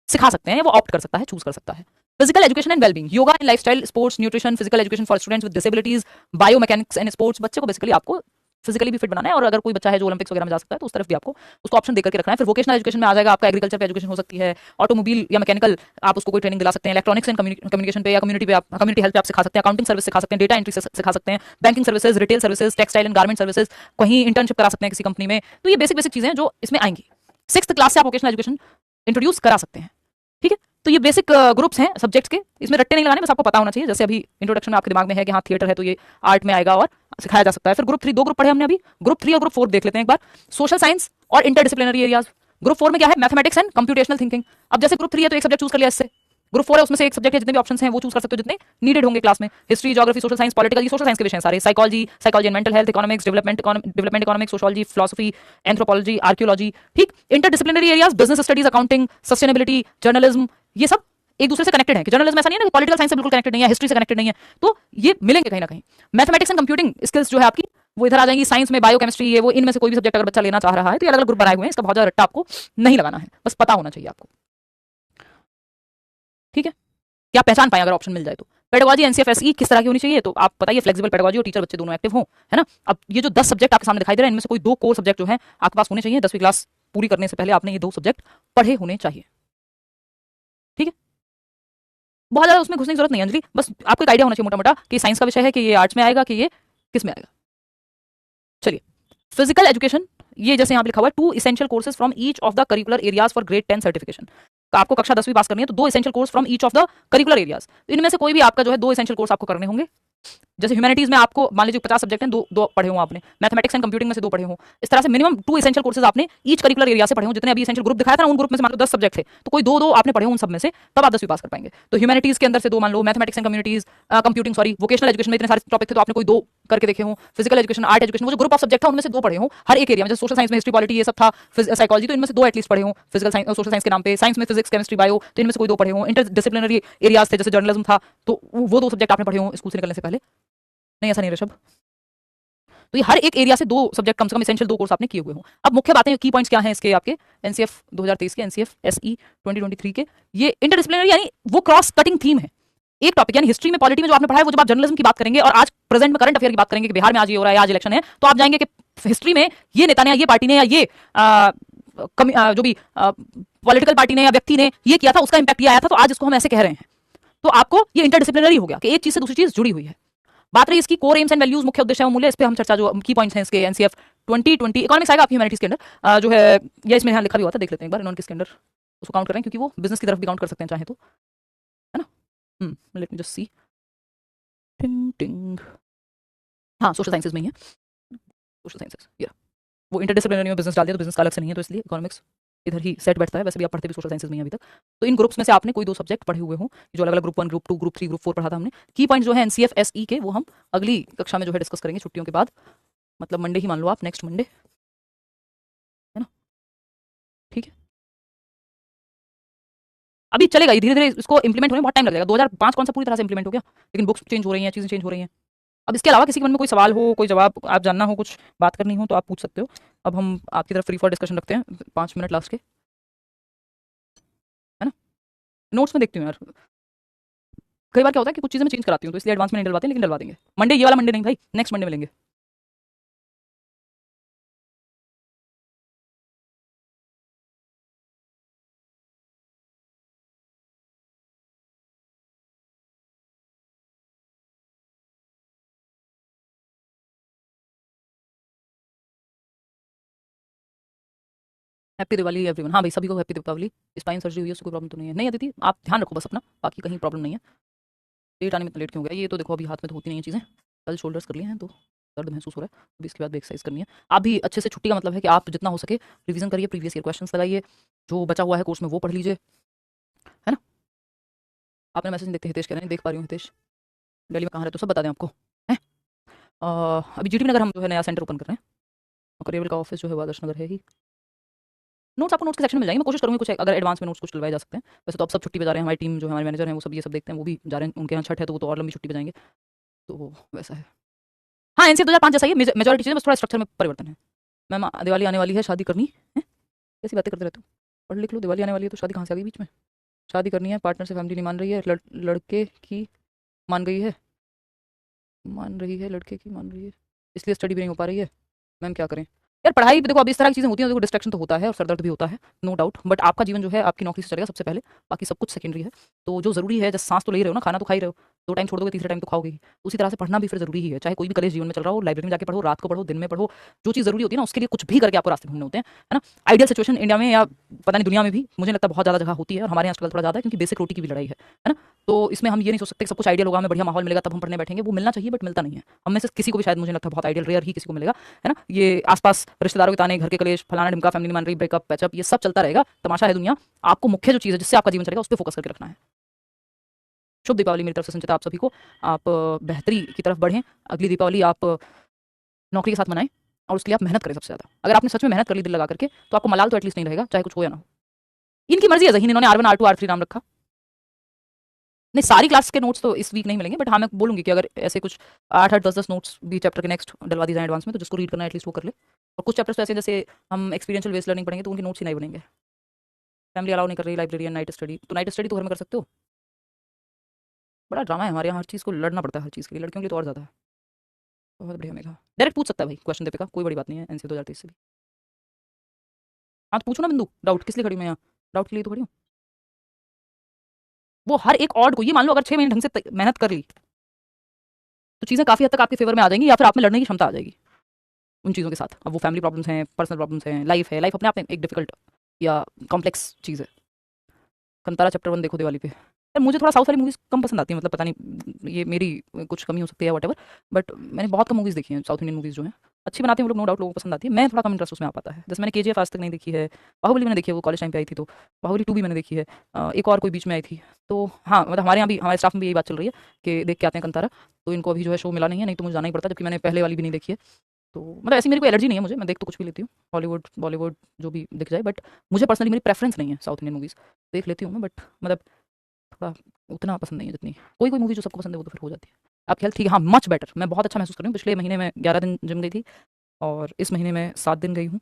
सिखा सकते हैं, या वो ऑप्ट कर सकता है, चूज कर सकता है। Physical education and wellbeing, yoga and lifestyle, sports, nutrition, physical education for students with disabilities, biomechanics and sports. बच्चे को बेसिकली आपको फिजिकली भी फिट बनाना है, और अगर कोई बच्चा है जो ओलंपिक्स वगैरह में जा सकता है तो उस तरफ भी आपको उसको ऑप्शन देकर के रखना है। फिर वोकेशनल एजुकेशन में आ जाएगा आपका, एग्रीकल्चर पे एजुकेशन हो सकती है, ऑटोमोबाइल या मैकेनिकल आप उसको कोई ट्रेनिंग दिला सकते हैं, इलेक्ट्रॉनिक्स एंड कम्युनिकेशन पे या कम्युनिटी पे आप कम्युनिटी हेल्थ पे आप सिखा सकते हैं, अकाउंटिंग सर्विस सिखा सकते हैं, डेटा एंट्री सिखा सकते हैं, banking services, retail services, textile and garment services, कहीं इंटर्नशिप करा सकते हैं किसी कंपनी में। तो ये बेसिक बेसिक चीजें हैं जो इसमें आएंगी। 6th क्लास से आप वोकेशनल एजुकेशन इंट्रोड्यूस करा सकते हैं। ठीक है, तो ये बेसिक ग्रुप्स हैं सब्जेक्ट्स के, इसमें रट्टे नहीं लगाने, बस आपको पता होना चाहिए। जैसे अभी इंट्रोडक्शन में आपके दिमाग में है कि हाँ थिएटर है तो ये आर्ट में आएगा और सिखाया जा सकता है। फिर ग्रुप 3, 2 ग्रुप पढ़े हमने अभी, ग्रुप 3 और ग्रुप 4 देख लेते हैं एक बार। सोशल साइंस और इंटरडिसिप्लिनरी एरियाज। ग्रुप 4 में क्या है, मैथमेटिक्स एंड कंप्यूटेशनल थिंकिंग। अब जैसे ग्रुप 3 है तो एक सब्जेक्ट चूज कर लिया इससे, ग्रुप 4 है उसमें से एक सब्जेक्ट है, जितने भी ऑप्शंस हैं वो चूज कर सकते हो जितने नीडेड होंगे क्लास में। History, geography, social science, political, ये सोशल साइंस के विषय सारे, psychology and mental health, economics, development economics, sociology, philosophy, anthropology, archaeology. ठीक, interdisciplinary areas, business studies, accounting, sustainability, journalism, ये सब एक दूसरे से कनेक्टेड है। कि जर्नलिज्म ऐसा नहीं है ना कि पॉलिटिकल साइंस से बिल्कुल कनेक्टेड नहीं है, हिस्ट्री से कनेक्टेड नहीं है, तो ये मिलेंगे कहीं ना कहीं। मैथमेटिक्स एंड कंप्यूटिंग स्किल्स जो है आपकी वो इधर आ जाएंगी। साइंस में बायोकेमिस्ट्री, ये वो, इनमें से कोई भी सब्जेक्ट अगर बच्चा लेना चाह रहा है तो ये अलग अलग ग्रुप बनाए हुए हैं, इसका बहुत ज्यादा रट्टा आपको नहीं लगाना है, बस पता होना चाहिए आपको। ठीक है, क्या पहचान पाए अगर ऑप्शन मिल जाए तो। पेडागोजी एनसीएफएसई किस तरह की होनी चाहिए, तो आप बताइए फ्लेक्सिबल पेडागोजी और टीचर बच्चे दोनों एक्टिव हो, है ना। अब ये जो 10 सब्जेक्ट आपके सामने दिखाई दे रहे हैं, इनमें से कोई 2 कोर सब्जेक्ट जो है आपके पास होने चाहिए। 10वीं क्लास पूरी करने से पहले आपने ये 2 सब्जेक्ट पढ़े होने चाहिए। ठीक है, बहुत ज्यादा उसमें घुसने की जरूरत नहीं है अंजलि, बस आपको एक आइडिया होना चाहिए मोटा मोटा कि साइंस का विषय है, कि ये आर्ट्स में आएगा, कि ये किस में आएगा। चलिए, फिजिकल एजुकेशन, ये जैसे यहाँ लिखा हुआ है 2 essential courses from each of the curricular areas for grade 10 certification. आपको कक्षा 10वीं पास करनी है तो 2 essential course from each of the curricular areas, इनमें से कोई भी आपका जो है 2 इसेंशियल कोर्स आपको करने होंगे। जैसे ह्यूमैनिटीज में आपको मान लीजिए 50 सब्जेक्ट हैं, 2 पढ़े हो आपने, मैथमेटिक्स एंड कंप्यूटिंग में से 2 पढ़े हो, इस तरह से मिनिमम 2 इसेंशियल कोर्सेज आपने ईच करिकुलर एरिया से पढ़े हो। जितने अभी इसेंशियल ग्रुप दिखाया था ना, उन ग्रुप में से मान लो 10 सब्जेक्ट थे तो कोई 2 आपने पढ़े हो उन सब में से, तब आप 10वीं पास कर पाएंगे। तो ह्यूमैनिटीज के अंदर से 2 मान लो, mathematics and communities computing sorry vocational education में इतने सारे टॉपिक थे तो आपने कोई 2 करके देखे हो। फिजिकल एजुकेशन, आर्ट एजुकेशन, वो जो ग्रुप ऑफ सब्जेक्ट था उनमें से 2 पढ़े हो हर एक एरिया में। जैसे सोशल साइंस में हिस्ट्री, पॉलिटी, ये सब था, साइकोलॉजी, तो इनमें से 2 एटलीस्ट पढ़े हो फिजिकल साइंस और सोशल साइंस के नाम पे। साइंस में फिजिक्स, केमिस्ट्री, बायो, तो इनमें से कोई 2 पढ़े हो। इंटरडिसिप्लिनरी एरियाज थे, जैसे जर्नलिज्म था, तो वो 2 सब्जेक्ट आपने पढ़े हो स्कूल से निकलने से पहले। नहीं, ऐसा नहीं ऋषभ, तो ये हर एक एरिया से 2 सब्जेक्ट कम से कम एसेंशियल 2 कोर्स आपने किए हुए हो। अब मुख्य बातें की पॉइंट्स क्या हैं इसके आपके एनसीएफ 2023 के एनसीएफ एसई 2023 के, ये इंटरडिसिप्लिनरी यानी वो क्रॉस कटिंग थीम है। एक टॉपिक यानी हिस्ट्री में पॉलिटी में जो आपने पढ़ा है वो जब आप जर्नलिज्म की बात करेंगे और आज प्रेजेंट में करंट अफेयर की बात करेंगे कि बिहार में आज ये हो रहा है, आज इलेक्शन है, तो आप जाएंगे कि हिस्ट्री में ये नेता ने या ये पार्टी ने या ये जो भी पॉलिटिकल पार्टी ने या व्यक्ति ने ये किया था, उसका इंपैक्ट ये आया था, तो आज इसको हम ऐसे कह रहे हैं। तो आपको ये इंटरडिसिप्लिनरी हो गया कि एक चीज से दूसरी चीज जुड़ी हुई है। बात रही इसकी कोर एम्स एंड वैल्यूज, मुख्य उद्देश्य और मूल्य, इस पे हम चर्चा जो की पॉइंट्स हैं इसके एनसीएफ 2020 इकोनॉमिक्स आएगा आपकी ह्यूमैनिटीज के अंदर जो है, ये इसमें यहाँ लिखा भी हुआ था, देख लेते हैं एक बार इन्होंने किसके अंदर उसको काउंट कर रहे हैं, क्योंकि वो बिजनेस की तरफ भी काउंट कर सकते हैं चाहे तो, है ना। लेट मी जस्ट सी, टिंग टिंग, हाँ सोशल साइंसेज में ही है, सोशल साइंसेज, या वो इंटरडिसिप्लिनरी में बिजनेस डाल दिया तो बिजनेस का अलग से नहीं है, तो इसलिए इकोनॉमिक्स इधर ही सेट बैठता है। वैसे भी आप पढ़ते भी सोशल साइंसेज में ही अभी तक। तो इन ग्रुप्स में से आपने कोई 2 सब्जेक्ट पढ़े हुए हो, जो अलग अलग ग्रुप 1 ग्रुप 2 ग्रुप 3 ग्रुप 4 पढ़ा था हमने। की पॉइंट जो है एनसीएफ एसई के, वो हम अगली कक्षा में जो है डिस्कस करेंगे छुट्टियों के बाद, मतलब मंडे ही मान लो आप, नेक्स्ट मंडे, है ना, ठीक है। अभी चलेगा ये धीरे धीरे, इसको इंप्लीमेंट होने में बहुत टाइम लगेगा। 2005 कौन सा पूरी तरह से इंप्लीमेंट हो गया, लेकिन बुक्स चेंज हो रही हैं, चीजें चेंज हो रही हैं। अब इसके अलावा किसी के मन में कोई सवाल हो, कोई जवाब आप जानना हो, कुछ बात करनी हो, तो आप पूछ सकते हो। अब हम आपकी तरफ फ्री फॉर डिस्कशन रखते हैं 5 मिनट लास्ट के, है ना। नोट्स में देखती हूँ यार, कई बार क्या होता है कि कुछ चीज़ें मैं चेंज कराती हूँ, तो इसलिए एडवांस में नहीं डलवाते हैं, लेकिन डलवा देंगे मंडे, ये वाला मंडे नहीं भाई, नेक्स्ट मंडे मिलेंगे। Happy Diwali everyone. हाँ भाई, सभी को हैप्पी दीपावली। स्पाइन सर्जरी हुई है, उससे कोई प्रॉब्लम तो नहीं है। नहीं अदिति, आप ध्यान रखो बस अपना, बाकी कहीं प्रॉब्लम नहीं है। लेट आने में इतना लेट क्यों हो गया, ये तो देखो अभी हाथ में तो होती नहीं है चीज़ें, कल शोल्डर्स कर लिए हैं तो दर्द महसूस हो रहा है, अभी इसके बाद भी एक्सरसाइज करनी है। आप भी अच्छे से, छुट्टी का मतलब है कि आप जितना हो सके रिवीजन करिए, प्रीवियस ईयर क्वेश्चंस लगाइए, जो बचा हुआ है कोर्स में वो पढ़ लीजिए, है ना। आपने मैसेज नहीं देखते, हितेश कह रहे हैं, देख पा रही हूँ हितेश, दिल्ली में कहाँ रहते हो सब बता दें आपको, है। अभी जीटीबी नगर हम जो है नया सेंटर ओपन कर रहे हैं, और करियर का ऑफिस जो है वो आदर्श नगर है ही। नोट्स आपको नोट्स के सेक्शन में मिल जाएंगे, मैं कोशिश करूँगी कुछ अगर एडवांस में नोट्स कुछ डलवाए जा सकते हैं। वैसे तो अब सब छुट्टी पे जा रहे हैं, हमारी टीम जो हमारे मैनेजर हैं वो सब ये सब देखते हैं, वो भी जा रहे हैं, उनके यहाँ छठ है तो वो तो और लंबी छुट्टी पे जाएंगे, तो वैसा है। हाँ एनसीएफ 2005 जैसा ही मेजोरिटी चीज़ें, बस थोड़ा स्ट्रक्चर में परिवर्तन है। मैम दिवाली आने वाली है, शादी करनी है, कैसी बातें करते रहते हो, पढ़ लिख लो, दिवाली आने वाली है तो शादी कहाँ से आ गई बीच में। शादी करनी है, पार्टनर से फैमिली नहीं मान रही है, लड़के की मान गई है, मान रही है, लड़के की मान रही है, इसलिए स्टडी भी नहीं हो पा रही है। मैम क्या करें यार, पढ़ाई भी देखो अब इस तरह की चीज़ें होती हैं, देखो डिस्ट्रैक्शन तो होता है और सरदर्द भी होता है, नो डाउट, बट आपका जीवन जो है आपकी नौकरी से चलेगा सबसे पहले, बाकी सब कुछ सेकेंडरी है। तो जो जरूरी है, जैसे सांस तो ले ही रहे हो ना, खाना तो खा ही रहे हो, 2 टाइम छोड़ दोगे, तीसरे टाइम तो खाओगे ही, उसी तरह से पढ़ना भी फिर जरूरी ही है। चाहे कोई भी कलेश जीवन में चल रहा हो, लाइब्रेरी में जाके पढ़ो, रात को पढ़ो, दिन में पढ़ो, जो चीज़ जरूरी होती है ना, उसके लिए कुछ भी करके आपको रास्ते ढूंढने होते हैं, है ना। आइडियल सिचुएशन इंडिया में या पता नहीं दुनिया में भी मुझे लगता है बहुत ज़्यादा जगह होती है, और हमारे यहाँ स्ट्रगल थोड़ा ज़्यादा है, क्योंकि बेसिक रोटी की भी लड़ाई है ना। तो इसमें हम ये नहीं सोच सकते कि सब कुछ आइडियल होगा, हमें बढ़िया माहौल मिलेगा तब हम पढ़ने बैठेंगे, वो मिलना चाहिए बट मिलता नहीं है। हम में से किसी को भी शायद मुझे लगता है बहुत आइडियल रेयर ही किसी को मिलेगा, है ना। ये आसपास रिश्तेदारों के ताने, घर के कलेश, फलाना ढिमका, फैमिली मान रही, ब्रेकअप पैचअप, ये सब चलता रहेगा, तमाशा है दुनिया। आपको मुख्य जो चीज़ है जिससे आपका जीवन चलेगा उस पर फोकस करके रखना है। शुभ दीपावली मेरी तरफ से संचिता आप सभी को, आप बेहतरी की तरफ बढ़ें, अगली दीपावली आप नौकरी के साथ मनाएं, और उसके लिए आप मेहनत करें सबसे ज़्यादा। अगर आपने सच में मेहनत कर ली दिल लगा करके, तो आपको मलाल तो एटलीस्ट नहीं रहेगा, चाहे कुछ हो या ना हो। इनकी मर्जी है, जहीन इन्होंने R1 R2 R3 नाम रखा, नहीं सारी क्लास के नोट्स तो इस वीक नहीं मिलेंगे, बट हाँ मैं बोलूँगी कि अगर ऐसे कुछ 8-8 10-10 नोट्स भी चैप्टर के नेक्स्ट डलवा दी जाए एडवांस में, तो जिसको रीड करना है एटलीस्ट वो कर ले। और कुछ चैप्टर्स तो ऐसे जैसे हम एक्सपीरियंशियल बेस्ड लर्निंग पढ़ेंगे तो उनके नोट्स ही नहीं बनेंगे, फैमिली अलाउ नहीं कर रही, लाइब्रेरी एंड नाइट स्टडी, तो नाइट स्टडी तो घर में कर सकते हो। बड़ा ड्रामा है हमारे यहाँ, हर चीज़ को लड़ना पड़ता है, हर चीज़ के लिए, लड़कियों के लिए तो और ज़्यादा है। बहुत बढ़िया मेघा, डायरेक्ट पूछ सकता है भाई क्वेश्चन दे का, कोई बड़ी बात नहीं है एनसीए 2023 से भी। हाँ तो पूछो ना बिंदु, डाउट किस लिए खड़ी हूँ मैं यहाँ, डाउट के लिए तो खड़ी हूँ। वो हर एक ऑड को, ये मान लो अगर 6 महीने ढंग से मेहनत कर ली तो चीज़ें काफ़ी हद तक आपके फेवर में आ जाएंगी, या फिर आप में लड़ने की क्षमता आ जाएगी उन चीज़ों के साथ। अब वो फैमिली प्रॉब्लम्स हैं, पर्सनल प्रॉब्लम्स हैं, लाइफ है, लाइफ अपने आप में एक डिफिकल्ट या कॉम्प्लेक्स चीज़ है। कंतारा चैप्टर 1 देखो दिवाली पे। यार मुझे थोड़ा साउथ वाली मूवीज़ कम पसंद आती है, मतलब पता नहीं ये मेरी कुछ कमी हो सकती है वट, बट मैंने बहुत कम मूवीज़ देखी हैं साउथ इंडियन मूवीज़, जो हैं अच्छी बनाते हैं वो लोग, नो डाउट लोगों को पसंद आती है, मैं थोड़ा कम इंटरेस्ट उसमें आ पाता है। जैसे मैंने केजीएफ आज तक नहीं देखी है, बाहुबली मैंने देखी है, वो कॉलेज टाइम पे आई थी, तो बाहुबली 2 भी मैंने देखी है, एक और कोई बीच में आई थी। तो हाँ मतलब हमारे यहाँ भी, हमारे स्टाफ में भी यही बात चल रही है कि देख के आते हैं कंतारा, तो इनको अभी जो है शो मिला नहीं है, नहीं तो मुझे जाना ही पड़ता, जबकि मैंने पहले वाली भी नहीं देखी है। तो मतलब ऐसी मेरी कोई एलर्जी नहीं है मुझे, मैं देख तो कुछ भी लेती हूँ, हॉलीवुड बॉलीवुड जो भी दिख जाए, बट मुझे पर्सनली मेरी प्रेफरेंस नहीं है साउथ इंडियन मूवीज़, देख लेती हूँ मैं, बट मतलब थोड़ा उतना पसंद नहीं है जितनी कोई कोई मूवी जो सबको पसंद है वो तो फिर हो जाती है। आपकी हेल्थ ठीक है? हाँ, मच बेटर। मैं बहुत अच्छा महसूस कर रही हूँ। पिछले महीने में 11 दिन जिम गई थी और इस महीने में 7 दिन गई हूँ।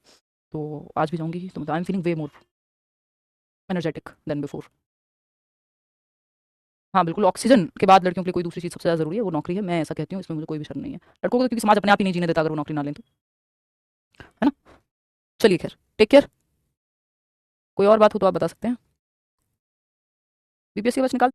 तो आज भी जाऊँगी, तो I am feeling way more energetic than before. हाँ, बिल्कुल, ऑक्सीजन के बाद लड़कियों के लिए कोई दूसरी चीज़ सबसे ज़्यादा ज़रूरी है, वो नौकरी है। मैं ऐसा कहती हूँ, इसमें मुझे कोई भी शर्म नहीं है। लड़कों को तो क्योंकि समाज अपने आप ही नहीं जीने देता अगर वो नौकरी ना लें तो, है ना? चलिए खैर, टेक केयर। कोई और बात हो तो आप बता सकते हैं। बीपीएससी का बस निकाल